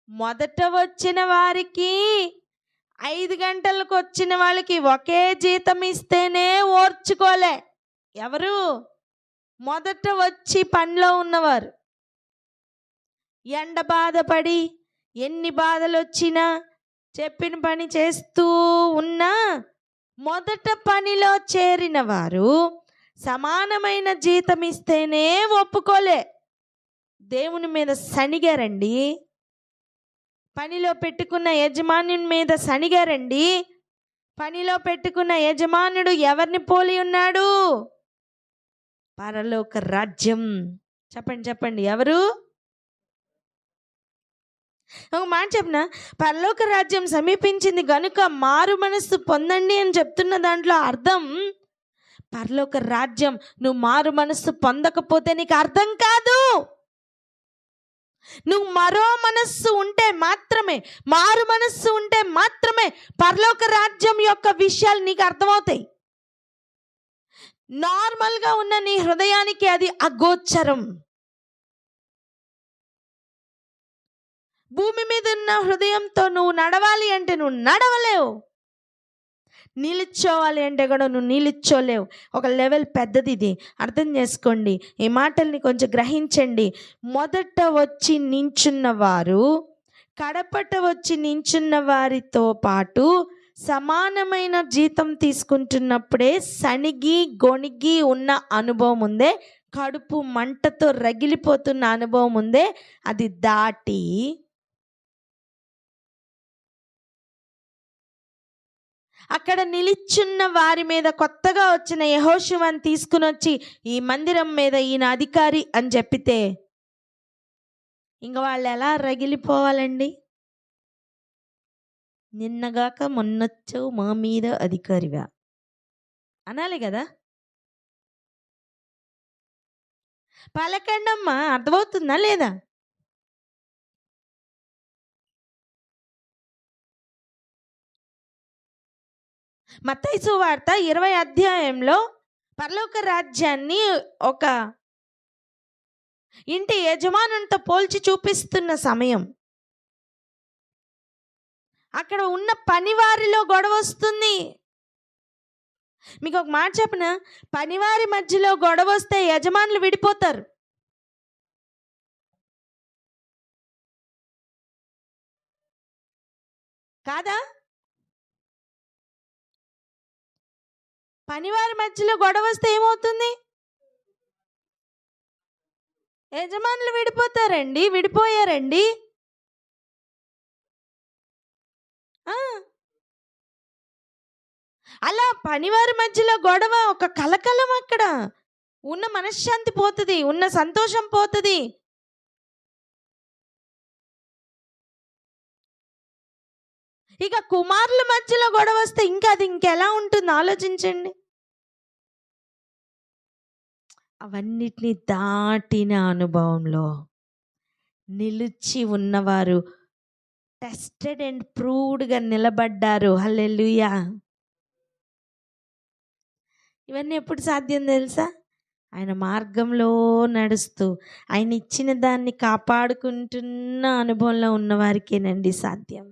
మొదట వచ్చిన వారికి 5 గంటలకు వచ్చిన వాళ్ళకి ఒకే జీతం ఇస్తేనే ఓర్చుకోలే. ఎవరు? మొదట వచ్చి పనిలో ఉన్నవారు. ఎండ బాధపడి ఎన్ని బాధలు వచ్చినా చెప్పిన పని చేస్తూ ఉన్నా మొదట పనిలో చేరిన వారు సమానమైన జీతం ఇస్తేనే ఒప్పుకోలే. దేవుని మీద సణిగారండి. పనిలో పెట్టుకున్న యజమానుని మీద సణిగారండి. పనిలో పెట్టుకున్న యజమానుడు ఎవరిని పోలి ఉన్నాడు? పరలోక రాజ్యం. చెప్పండి ఎవరు? ఒక మాట చెప్పనా? పరలోక రాజ్యం సమీపించింది గనుక మారు మనస్సు పొందండి అని చెప్తున్న దాంట్లో అర్థం, పరలోక రాజ్యం నువ్వు మారు మనస్సు పొందకపోతే నీకు అర్థం కాదు. నువ్వు మారు మనస్సు ఉంటే మాత్రమే పరలోక రాజ్యం యొక్క విషయాలు నీకు అర్థమవుతాయి. నార్మల్గా ఉన్న నీ హృదయానికి అది అగోచరం. భూమి మీద ఉన్న హృదయంతో నువ్వు నడవాలి అంటే నువ్వు నడవలేవు. నిలుచోవాలి అంటే కూడా నువ్వు నిలుచోలేవు. ఒక లెవెల్ పెద్దది. ఇది అర్థం చేసుకోండి. ఈ మాటల్ని కొంచెం గ్రహించండి. మొదట వచ్చి నించున్న వారు కడపట వచ్చి నించున్న వారితో పాటు సమానమైన జీతం తీసుకుంటున్నప్పుడే సణిగి గొణిగి ఉన్న అనుభవం ఉందే, కడుపు మంటతో రగిలిపోతున్న అనుభవం ఉందే, అది దాటి అక్కడ నిలిచున్న వారి మీద కొత్తగా వచ్చిన యెహోషువను తీసుకుని వచ్చి ఈ మందిరం మీద ఈయన అధికారి అని చెప్పితే ఇంక వాళ్ళు ఎలా రగిలిపోవాలండి? నిన్నగాక మొన్నొచ్చావు మా మీద అధికారిగా అనాలి కదా. పలకండమ్మా, అర్థమవుతుందా లేదా? మత్తయి సువార్త 20 అధ్యాయంలో పరలోక రాజ్యాన్ని ఒక ఇంటి యజమానునితో పోల్చి చూపిస్తున్న సమయం. అక్కడ ఉన్న పనివారిలో గొడవ వస్తుంది. మీకు ఒక మాట చెప్పనా, పనివారి మధ్యలో గొడవ వస్తే యజమానులు విడిపోతారు. కాదా? పనివారి మధ్యలో గొడవ వస్తే ఏమవుతుంది? యజమానులు విడిపోతారండి, విడిపోయారండి. అలా పనివారి మధ్యలో గొడవ, ఒక కలకలం, అక్కడ ఉన్న మనశ్శాంతి పోతుంది, ఉన్న సంతోషం పోతుంది. ఇక కుమారుల మధ్యలో గొడవ వస్తే అది ఇంకెలా ఉంటుంది ఆలోచించండి. అవన్నిటిని దాటిన అనుభవంలో నిలిచి ఉన్నవారు టెస్టెడ్ అండ్ ప్రూవ్డ్గా నిలబడ్డారు. హల్లెలూయా. ఇవన్నీ ఎప్పుడు సాధ్యం తెలుసా? ఆయన మార్గంలో నడుస్తూ ఆయన ఇచ్చిన దాన్ని కాపాడుకుంటున్న అనుభవంలో ఉన్నవారికేనండి సాధ్యం.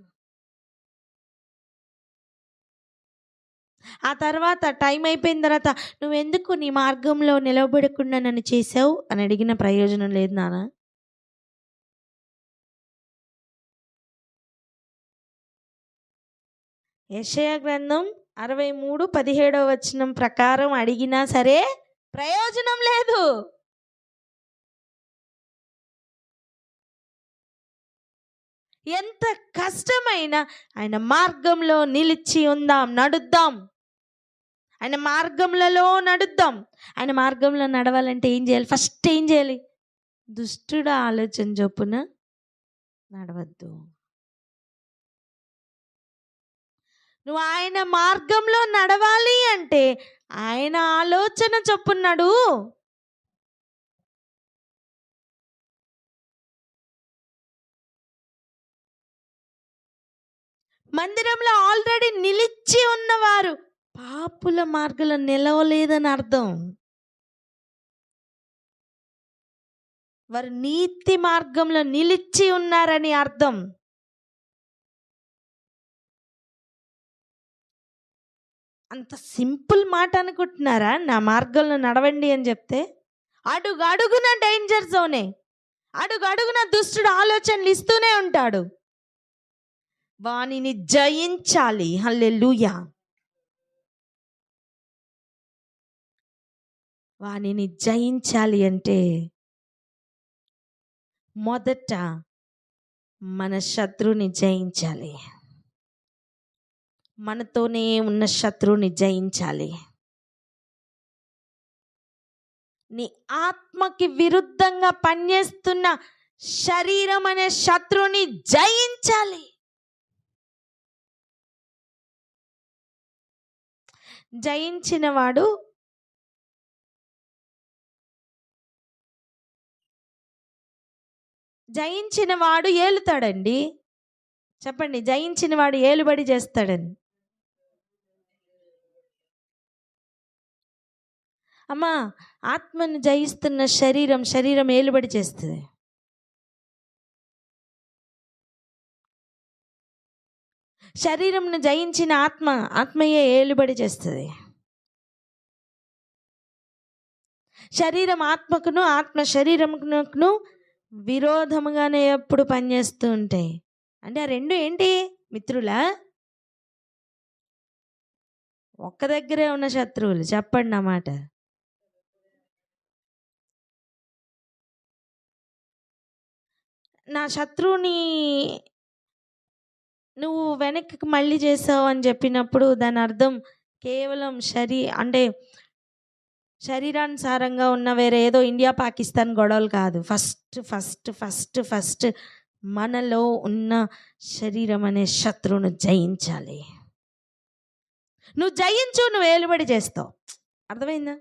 ఆ తర్వాత టైం అయిపోయిన తర్వాత నువ్వెందుకు నీ మార్గంలో నిలబడకుండా నన్ను చేసావు అని అడిగిన ప్రయోజనం లేదు నాన్న. యెషయా గ్రంథం 63:17 ప్రకారం అడిగినా సరే ప్రయోజనం లేదు. ఎంత కష్టమైనా ఆయన మార్గంలో నిలిచి ఉందాం, నడుద్దాం. ఆయన మార్గంలో నడుద్దాం. ఆయన మార్గంలో నడవాలంటే ఏం చేయాలి? ఫస్ట్ ఏం చేయాలి? దుష్టుడు ఆలోచన చొప్పున నడవద్దు. నువ్వు ఆయన మార్గంలో నడవాలి అంటే ఆయన ఆలోచన చొప్పున నడు. మందిరంలో ఆల్రెడీ నిలిచి ఉన్నవారు పాపుల మార్గంలో నిలవలేదని అర్థం. వారు నీతి మార్గంలో నిలిచి ఉన్నారని అర్థం. అంత సింపుల్ మాట అనుకుంటున్నారా? నా మార్గంలో నడవండి అని చెప్తే అడుగు అడుగున డేంజర్ జోనే, అడుగు అడుగున దుష్టుడు ఆలోచనలు ఇస్తూనే ఉంటాడు. వానిని జయించాలి. హల్లెలూయా. వానిని జయించాలి అంటే మొదట మన శత్రువుని జయించాలి. మనతోనే ఉన్న శత్రువుని జయించాలి. నీ ఆత్మకి విరుద్ధంగా పనిచేస్తున్న శరీరం అనే శత్రువుని జయించాలి. జయించిన వాడు ఏలుతాడండి. చెప్పండి, జయించిన వాడు ఏలుబడి చేస్తాడని. అమ్మా, ఆత్మను జయిస్తున్న శరీరం ఏలుబడి చేస్తుంది. శరీరంను జయించిన ఆత్మయే ఏలుబడి చేస్తుంది. శరీరం ఆత్మకును, ఆత్మ శరీరమును విరోధముగానే ఎప్పుడు పనిచేస్తూ ఉంటాయి. అంటే ఆ రెండు ఏంటి మిత్రులా? ఒక్క దగ్గరే ఉన్న శత్రువులు. చెప్పండి అన్నమాట. నా శత్రువుని నువ్వు వెనక్కి మళ్ళీ చేసావు అని చెప్పినప్పుడు దాని అర్థం కేవలం శరీరానుసారంగా ఉన్న వేరే ఏదో ఇండియా పాకిస్తాన్ గొడవలు కాదు. ఫస్ట్ మనలో ఉన్న శరీరం అనే శత్రువును జయించాలి. నువ్వు జయించు, నువ్వు ఏలుబడి చేస్తావు. అర్థమైందా?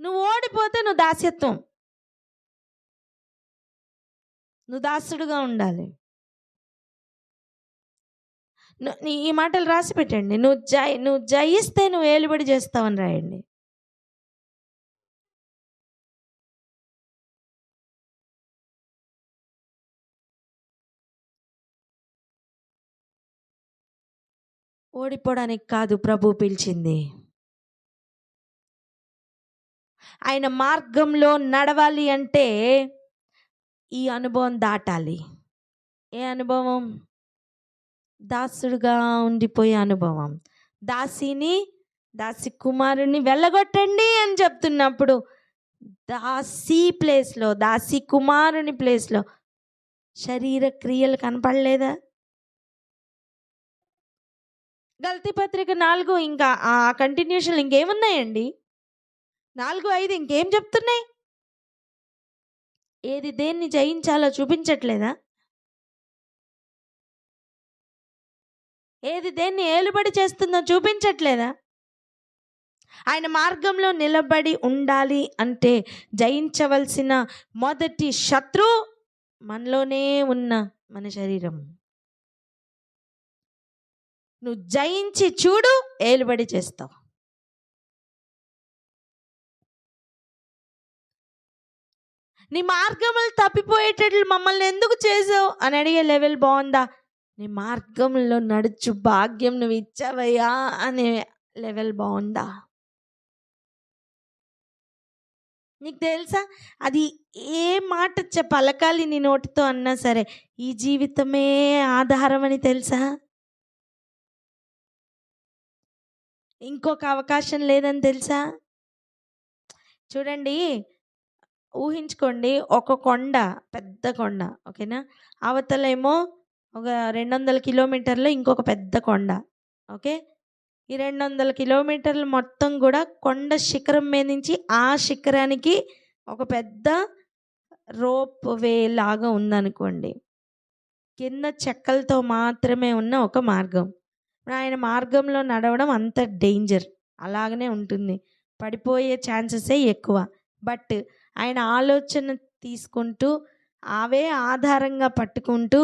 నువ్వు ఓడిపోతే నువ్వు దాస్యత్వం, నువ్వు దాసుడుగా ఉండాలి. ఈ మాటలు రాసి పెట్టండి. నువ్వు జయిస్తే నువ్వు ఏలుబడి చేస్తావని రాయండి. ఓడిపోవడానికి కాదు ప్రభు పిలిచింది. ఆయన మార్గంలో నడవాలి అంటే ఈ అనుభవం దాటాలి. ఏ అనుభవం? దాసుడుగా ఉండిపోయే అనుభవం. దాసి కుమారుని వెళ్ళగొట్టండి అని చెప్తున్నప్పుడు దాసి కుమారుని ప్లేస్లో శరీర క్రియలు కనపడలేదా? గలతీ పత్రిక 4 ఇంకా ఆ కంటిన్యూషన్ ఇంకేమున్నాయండి? 4:5 ఇంకేం చెప్తున్నాయి? ఏది దేన్ని జయించాలో చూపించట్లేదా? ఏది దేన్ని ఏలుబడి చేస్తుందో చూపించట్లేదా? ఆయన మార్గంలో నిలబడి ఉండాలి అంటే జయించవలసిన మొదటి శత్రు మనలోనే ఉన్న మన శరీరం. నువ్వు జయించి చూడు, ఏలుబడి చేస్తావు. నీ మార్గములు తప్పిపోయేటట్లు మమ్మల్ని ఎందుకు చేసావు అని అడిగే లెవెల్ బాగుందా? నీ మార్గంలో నడుచు భాగ్యం నువ్వు ఇచ్చావయ్యా అనే లెవెల్ బాగుందా? నీకు తెలుసా, అది ఏ మాట పలకాలి నీ నోటితో అన్నా సరే ఈ జీవితమే ఆధారం అని తెలుసా? ఇంకొక అవకాశం లేదని తెలుసా? చూడండి, ఊహించుకోండి, ఒక కొండ, పెద్ద కొండ, ఓకేనా? అవతలేమో ఒక 200 కిలోమీటర్లు ఇంకొక పెద్ద కొండ, ఓకే? ఈ 200 కిలోమీటర్లు మొత్తం కూడా కొండ శిఖరం మీద నుంచి ఆ శిఖరానికి ఒక పెద్ద రోప్ వే లాగా ఉందనుకోండి. కింద చెక్కలతో మాత్రమే ఉన్న ఒక మార్గం. ఆయన మార్గంలో నడవడం అంత డేంజర్, అలాగనే ఉంటుంది, పడిపోయే ఛాన్సెసే ఎక్కువ. బట్ ఆయన ఆలోచన తీసుకుంటూ అవే ఆధారంగా పట్టుకుంటూ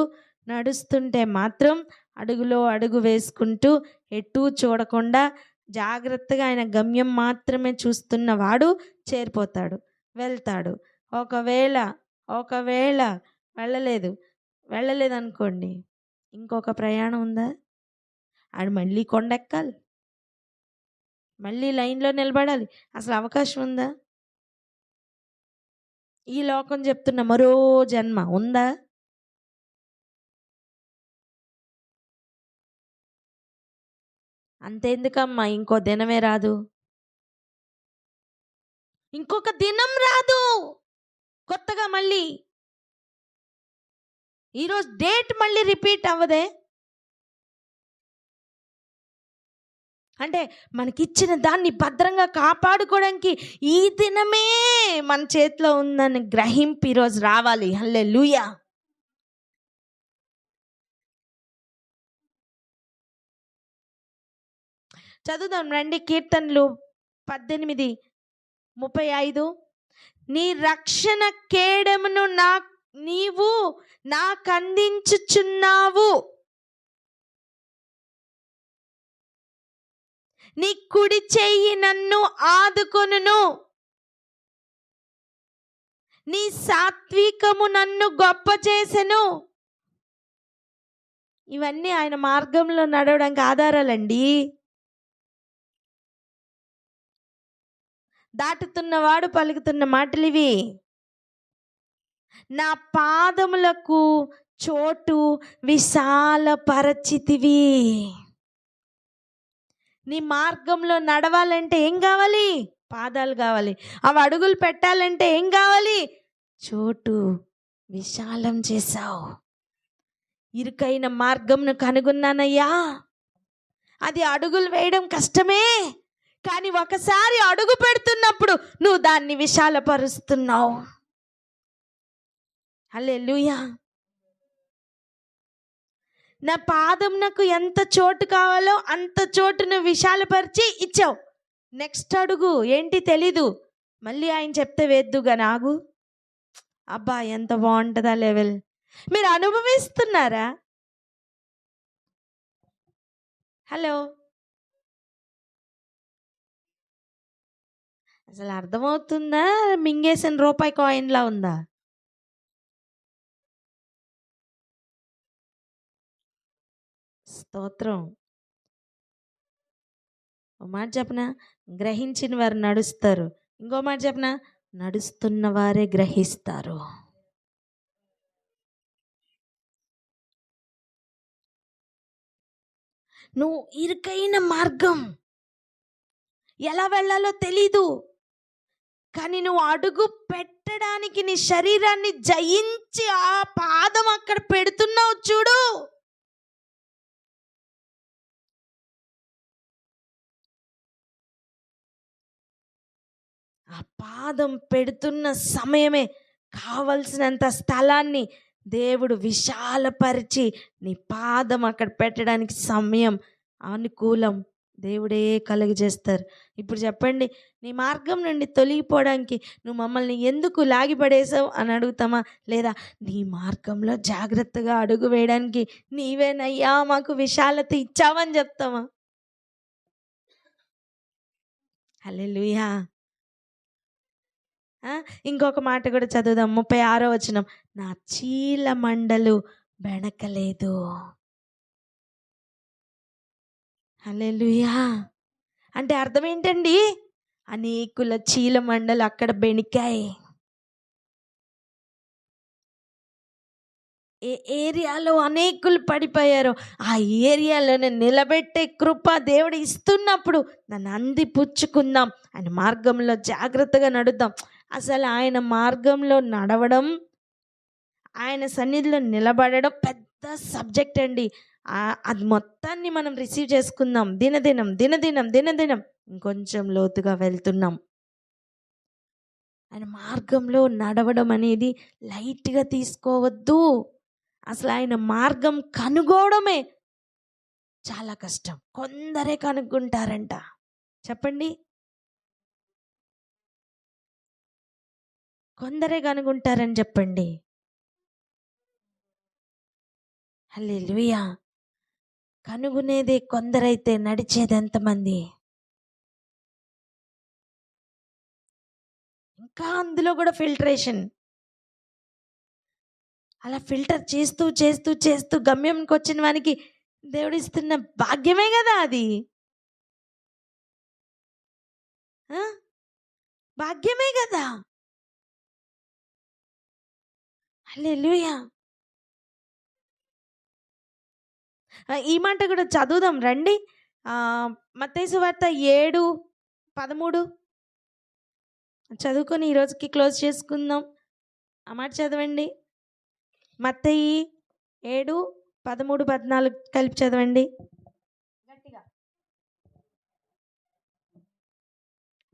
నడుస్తుంటే మాత్రం అడుగులో అడుగు వేసుకుంటూ ఎటూ చూడకుండా జాగ్రత్తగా ఆయన గమ్యం మాత్రమే చూస్తున్నవాడు చేరిపోతాడు, వెళ్తాడు. ఒకవేళ వెళ్ళలేదు అనుకోండి, ఇంకొక ప్రయాణం ఉందా? ఆడు మళ్ళీ కొండెక్కాలి, మళ్ళీ లైన్లో నిలబడాలి. అసలు అవకాశం ఉందా? ఈ లోకం చెప్తున్న మరో జన్మ ఉందా? అంతెందుకమ్మా, ఇంకో దినమే రాదు, ఇంకొక దినం రాదు కొత్తగా. మళ్ళీ ఈరోజు డేట్ మళ్ళీ రిపీట్ అవ్వదే. అంటే మనకిచ్చిన దాన్ని భద్రంగా కాపాడుకోవడానికి ఈ దినమే మన చేతిలో ఉందని గ్రహింపు ఈరోజు రావాలి. హల్లెలూయా. చదువుదాం రండి, కీర్తనలు 18:35. నీ రక్షణ కేడమును నీవు నాకు అందించుచున్నావు, నీ కుడి చెయ్యి నన్ను ఆదుకొనును, నీ సాత్వికము నన్ను గొప్ప చేసెను. ఇవన్నీ ఆయన మార్గంలో నడవడానికి ఆధారాలండి. దాటుతున్నవాడు పలుకుతున్న మాటలు ఇవి. నా పాదములకు చోటు విశాలపరచితివి. నీ మార్గంలో నడవాలంటే ఏం కావాలి? పాదాలు కావాలి. అవి అడుగులు పెట్టాలంటే ఏం కావాలి? చోటు విశాలం చేశావు. ఇరుకైన మార్గంను కనుగొన్నానయ్యా. అది అడుగులు వేయడం కష్టమే, కానీ ఒకసారి అడుగు పెడుతున్నప్పుడు నువ్వు దాన్ని విశాలపరుస్తున్నావు. హల్లెలూయా. నా పాదం నాకు ఎంత చోటు కావాలో అంత చోటును విశాలపరిచి ఇచ్చావు. నెక్స్ట్ అడుగు ఏంటి తెలీదు, మళ్ళీ ఆయన చెప్తే వేద్దుగా నాగు. అబ్బా ఎంత బాగుంటుందా లెవెల్. మీరు అనుభవిస్తున్నారా? హలో, అసలు అర్థమవుతుందా? మింగేసిన రూపాయి కాయిన్లా ఉందా? స్తోత్రం. ఒక మాట చెప్పనా, గ్రహించిన వారు నడుస్తారు. ఇంకో మాట చెప్పనా, నడుస్తున్న వారే గ్రహిస్తారు. నువ్వు ఇరుకైన మార్గం, ఎలా వెళ్ళాలో తెలీదు, కానీ నువ్వు అడుగు పెట్టడానికి నీ శరీరాన్ని జయించి ఆ పాదం అక్కడ పెడుతున్నావు చూడు. ఆ పాదం పెడుతున్న సమయమే కావలసినంత స్థలాన్ని దేవుడు విశాలపరిచి నీ పాదం అక్కడ పెట్టడానికి సమయం అనుకూలం దేవుడే కలుగజేస్తారు. ఇప్పుడు చెప్పండి, నీ మార్గం నుండి తొలగిపోవడానికి నువ్వు మమ్మల్ని ఎందుకు లాగిపడేసావు అని అడుగుతామా? లేదా నీ మార్గంలో జాగ్రత్తగా అడుగు వేయడానికి నీవేనయ్యా మాకు విశాలత ఇచ్చావని చెప్తామా? హల్లెలూయా. ఇంకొక మాట కూడా చదువుదాం, 36వ వచనం. నా చీల మండలు బెణకలేదు. హల్లెలూయా. అంటే అర్థం ఏంటండి? అనేకుల చీల మండలు అక్కడ బెణికాయి. ఏ ఏరియాలో అనేకులు పడిపోయారో ఆ ఏరియాలోనే నిలబెట్టే కృప దేవుడు ఇస్తున్నప్పుడు నన్ను అందిపుచ్చుకుందాం, ఆయన మార్గంలో జాగ్రత్తగా నడుద్దాం. అసలు ఆయన మార్గంలో నడవడం, ఆయన సన్నిధిలో నిలబడడం పెద్ద సబ్జెక్ట్ అండి. అది మొత్తాన్ని మనం రిసీవ్ చేసుకుందాం. దినదినం దినదినం దినదినం ఇంకొంచెం లోతుగా వెళ్తున్నాం. ఆయన మార్గంలో నడవడం అనేది లైట్గా తీసుకోవద్దు. అసలు ఆయన మార్గం కనుగోవడమే చాలా కష్టం. కొందరే కనుక్కుంటారంట. చెప్పండి, కొందరే కనుక్కుంటారని చెప్పండి. హల్లెలూయా. కనుగొనేది కొందరైతే నడిచేది ఎంతమంది? ఇంకా అందులో కూడా ఫిల్టరేషన్. అలా ఫిల్టర్ చేస్తూ చేస్తూ చేస్తూ గమ్యంకి వచ్చిన వానికి దేవుడు ఇస్తున్న భాగ్యమే కదా అది. భాగ్యమే కదా. హల్లెలూయా. ఈ మాట కూడా చదువుదాం రండి. మత్తయి సువార్త 7:13 చదువుకొని ఈరోజుకి క్లోజ్ చేసుకుందాం. ఆ మాట చదవండి. మత్తయి 7:13-14 కలిపి చదవండి గట్టిగా.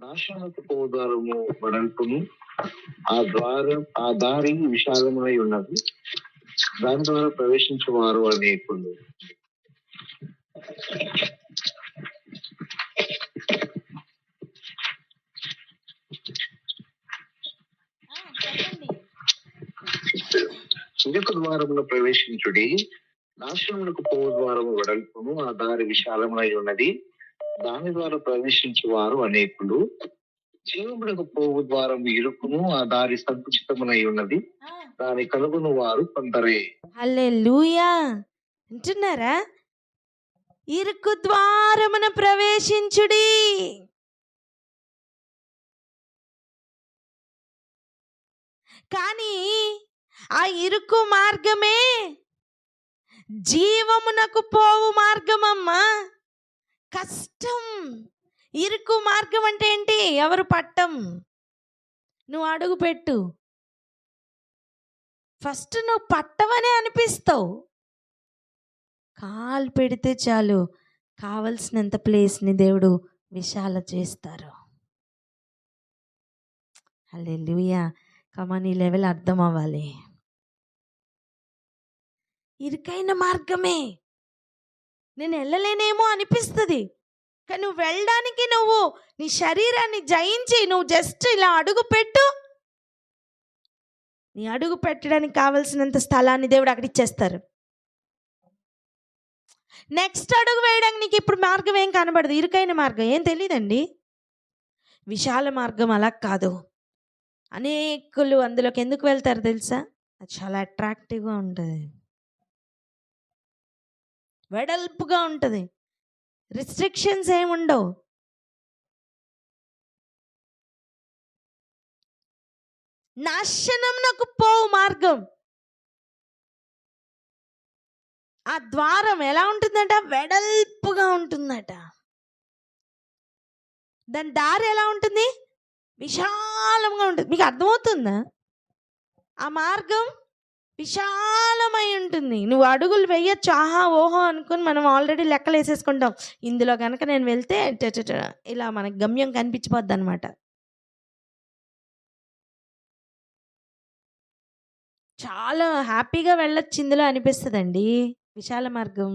నాశనకు పోదారము వెడల్పును, ఆ దారి విశాలమై ఉన్నది, దాని ద్వారా ప్రవేశించేవారు అనేకులు. చిన్నక ద్వారమును ప్రవేశించుడి, నాశనమునకు పోవు ద్వారము వెడల్పును, ఆ దారి విశాలమై ఉన్నది, దాని ద్వారా ప్రవేశించేవారు అనేకులు. జీవమునకు పోవు ద్వారం ఇరుకును, ఆ దారి సంకుచితమునై ఉన్నది, దాని కనుగొను వారు కొందరే. హల్లెలూయా. అంటున్నారా? ఇరుకు ద్వారమున ప్రవేశించుడి. కానీ ఆ ఇరుకు మార్గమే జీవమునకు పోవు మార్గమమ్మా. కష్టం. ఇరుకు మార్గం అంటే ఏంటి? ఎవరు పట్టం, నువ్వు అడుగు పెట్టు. ఫస్ట్ నువ్వు పట్టవనే అనిపిస్తావు. కాలు పెడితే చాలు కావలసినంత ప్లేస్ని దేవుడు విశాల చేస్తారు. హల్లెలూయా. కమాన్, ఈ లెవెల్ అర్థం అవ్వాలి. ఇరుకైన మార్గమే, నేను వెళ్ళలేనేమో అనిపిస్తుంది, కానీ నువ్వు వెళ్ళడానికి నువ్వు నీ శరీరాన్ని జయించి నువ్వు జస్ట్ ఇలా అడుగు పెట్టు. నీ అడుగు పెట్టడానికి కావలసినంత స్థలాన్ని దేవుడు అక్కడ ఇచ్చేస్తారు. నెక్స్ట్ అడుగు వేయడానికి నీకు ఇప్పుడు మార్గం ఏం కనబడదు. ఇరుకైన మార్గం ఏం తెలియదండి. విశాల మార్గం అలా కాదు. అనేకులు అందులోకి ఎందుకు వెళ్తారు తెలుసా? అది చాలా అట్రాక్టివ్గా ఉంటుంది, వెడల్పుగా ఉంటుంది, రిస్ట్రిక్షన్స్ ఏమి ఉండవు. నాశనమునకు పోవు మార్గం. ఆ ద్వారం ఎలా ఉంటుందట? వెడల్పుగా ఉంటుందట. దాని దారి ఎలా ఉంటుంది? విశాలంగా ఉంటుంది. మీకు అర్థమవుతుందా? ఆ మార్గం విశాలమై ఉంటుంది. నువ్వు అడుగులు వేయచ్చు, ఆహా ఓహో అనుకుని మనం ఆల్రెడీ లెక్కలు వేసేసుకుంటాం. ఇందులో కనుక నేను వెళ్తే ఇలా మనకి గమ్యం కనిపించిపోద్ది అనమాట. చాలా హ్యాపీగా వెళ్ళొచ్చు ఇందులో అనిపిస్తుందండి విశాల మార్గం.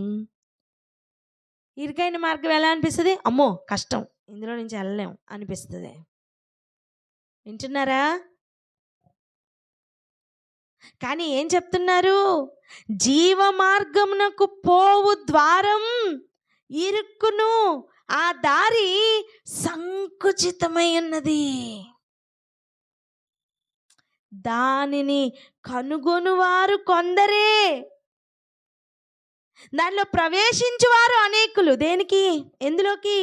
ఇరుకైన మార్గం ఎలా అనిపిస్తుంది? అమ్మో కష్టం, ఇందులో నుంచి వెళ్ళలేం అనిపిస్తుంది. వింటున్నారా? కానీ ఏం చెప్తున్నారు? జీవ మార్గమునకు పోవు ద్వారం ఇరుక్కును, ఆ దారి సంకుచితమై ఉన్నది, దానిని కనుగొనువారు కొందరే, దానిలో ప్రవేశించువారు అనేకులు. దేనికి? ఎందులోకి?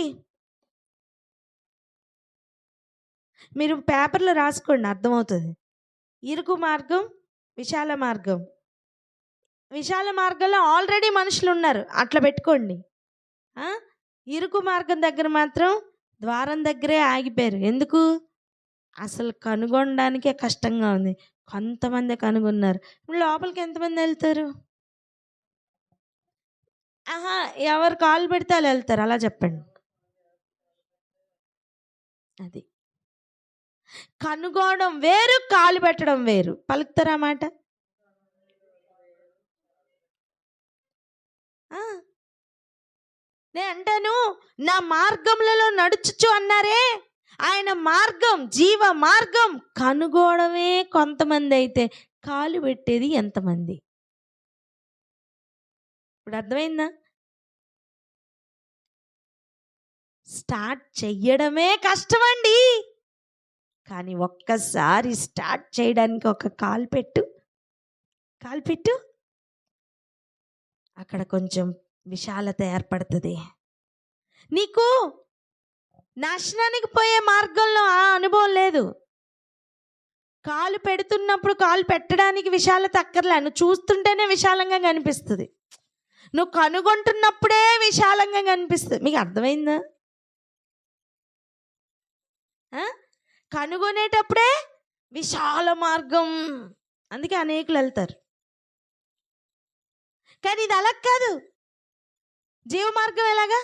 మీరు పేపర్లో రాసుకోండి, అర్థమవుతుంది. ఇరుకు మార్గం, విశాల మార్గం. విశాల మార్గంలో ఆల్రెడీ మనుషులు ఉన్నారు, అట్లా పెట్టుకోండి. ఇరుకు మార్గం దగ్గర మాత్రం ద్వారం దగ్గరే ఆగిపోయారు. ఎందుకు? అసలు కనుగొనడానికే కష్టంగా ఉంది. కొంతమంది కనుగొన్నారు. లోపలికి ఎంతమంది వెళ్తారు? ఎవరు కాలు పెడితే వాళ్ళు వెళ్తారు, అలా చెప్పండి. అది కనుగొనడం వేరు, కాలు పెట్టడం వేరు. పలుకుతారా మాట? నేను అంటాను, నా మార్గములలో నడుచుచు అన్నారే, ఆయన మార్గం జీవ మార్గం కనుగోవడమే కొంతమంది అయితే కాలు పెట్టేది ఎంతమంది? ఇప్పుడు అర్థమైందా? స్టార్ట్ చెయ్యడమే కష్టమండి, కానీ ఒక్కసారి స్టార్ట్ చేయడానికి ఒక కాలు పెట్టు అక్కడ కొంచెం విశాలత ఏర్పడుతుంది. నీకు నాశనానికి పోయే మార్గంలో ఆ అనుభవం లేదు. కాలు పెడుతున్నప్పుడు కాలు పెట్టడానికి విశాలత అక్కర్లే, నువ్వు చూస్తుంటేనే విశాలంగా కనిపిస్తుంది. నువ్వు కనుగొంటున్నప్పుడే విశాలంగా కనిపిస్తుంది. మీకు అర్థమైందా? కనుగొనేటప్పుడే విశాల మార్గం, అందుకే అనేకులు వెళ్తారు. కానీ ఇది అలా కాదు. జీవ మార్గం ఎలాగా?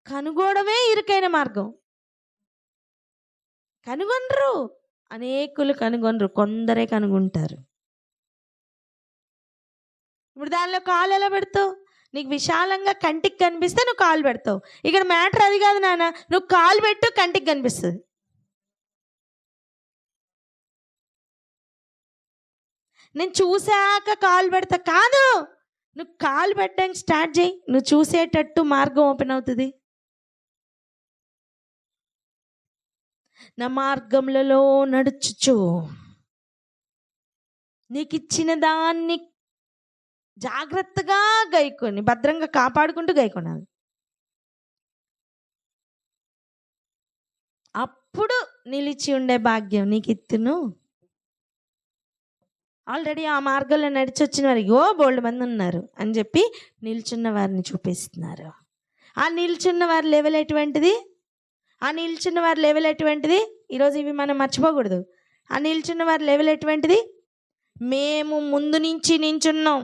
కనుగోవడమే ఇరుకైన మార్గం. కనుగొనరు, అనేకులు కనుగొనరు, కొందరే కనుగొంటారు. ఇప్పుడు దానిలో కాలు ఎలా పెడతావు? నీకు విశాలంగా కంటికి కనిపిస్తే నువ్వు కాలు పెడతావు. ఇక్కడ మ్యాటర్ అది కాదు నాన్న, నువ్వు కాలు పెట్టు కంటికి కనిపిస్తుంది. నేను చూశాక కాలు పెడతా కాదు, నువ్వు కాలు పెట్టడానికి స్టార్ట్ చేయి, నువ్వు చూసేటట్టు మార్గం ఓపెన్ అవుతుంది. నా మార్గములలో నడుచుచు నీకు ఇచ్చిన దాన్ని జాగ్రత్తగా గైకొని భద్రంగా కాపాడుకుంటూ గైకొనాలి. అప్పుడు నిలిచి ఉండే భాగ్యం నీకు ఇత్తును. ఆల్రెడీ ఆ మార్గంలో నడిచి వచ్చిన వారు బోల్డ్ మంది ఉన్నారు అని చెప్పి నిల్చున్న వారిని చూపిస్తున్నారు. ఆ నిల్చున్న వారి లెవెల్ ఎటువంటిది? ఈరోజు ఇవి మనం మర్చిపోకూడదు. ఆ నిల్చున్న వారి లెవెల్ ఎటువంటిది? మేము ముందు నుంచి నించున్నాం,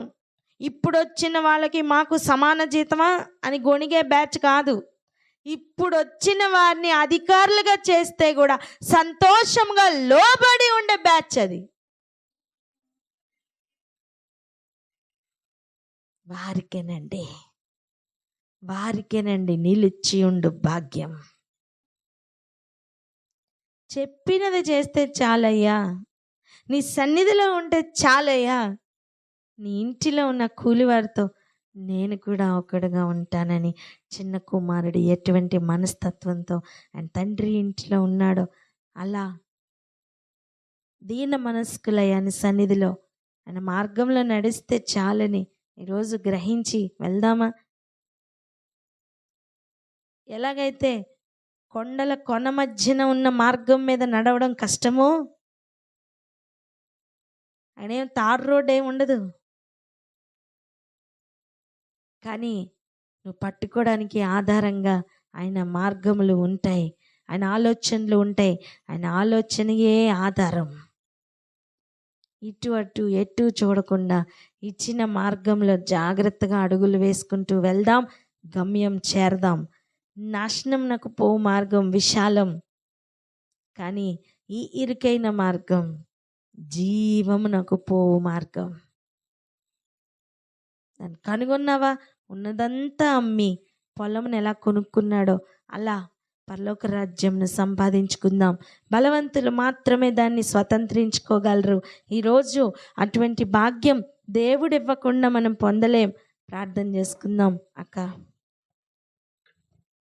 ఇప్పుడు వచ్చిన వాళ్ళకి మాకు సమాన జీతమా అని గొణిగే బ్యాచ్ కాదు. ఇప్పుడు వచ్చిన వారిని అధికారులుగా చేస్తే కూడా సంతోషంగా లోబడి ఉండే బ్యాచ్ అది. వారికేనండి నిలిచి ఉండు భాగ్యం. చెప్పినది చేస్తే చాలయ్యా, నీ సన్నిధిలో ఉంటే చాలయ్యా, నీ ఇంటిలో ఉన్న కూలివారితో నేను కూడా ఒకడుగా ఉంటానని చిన్న కుమారుడు ఎటువంటి మనస్తత్వంతో ఆయన తండ్రి ఇంటిలో ఉన్నాడో అలా దీన మనస్కులయ్యాని సన్నిధిలో ఆయన మార్గంలో నడిస్తే చాలని ఈరోజు గ్రహించి వెళ్దామా? ఎలాగైతే కొండల కొన మధ్యన ఉన్న మార్గం మీద నడవడం కష్టమో, ఆయన ఏం తారు రోడ్ ఏమి ఉండదు. కానీ నువ్వు పట్టుకోవడానికి ఆధారంగా ఆయన మార్గములు ఉంటాయి, ఆయన ఆలోచనలు ఉంటాయి. ఆయన ఆలోచనయే ఆధారం. ఇటు అటు ఎటు చూడకుండా ఇచ్చిన మార్గంలో జాగ్రత్తగా అడుగులు వేసుకుంటూ వెళ్దాం, గమ్యం చేరదాం. నాశనం నాకు పోవు మార్గం విశాలం, కానీ ఈ ఇరుకైన మార్గం జీవము నాకు పోవు మార్గం. దాన్ని కనుగొన్నావా? ఉన్నదంతా అమ్మి పొలంను ఎలా కొనుక్కున్నాడో అలా పరలోక రాజ్యంను సంపాదించుకుందాం. బలవంతులు మాత్రమే దాన్ని స్వతంత్రించుకోగలరు. ఈరోజు అటువంటి భాగ్యం దేవుడు ఇవ్వకుండా మనం పొందలేం. ప్రార్థన చేసుకుందాం అక్క.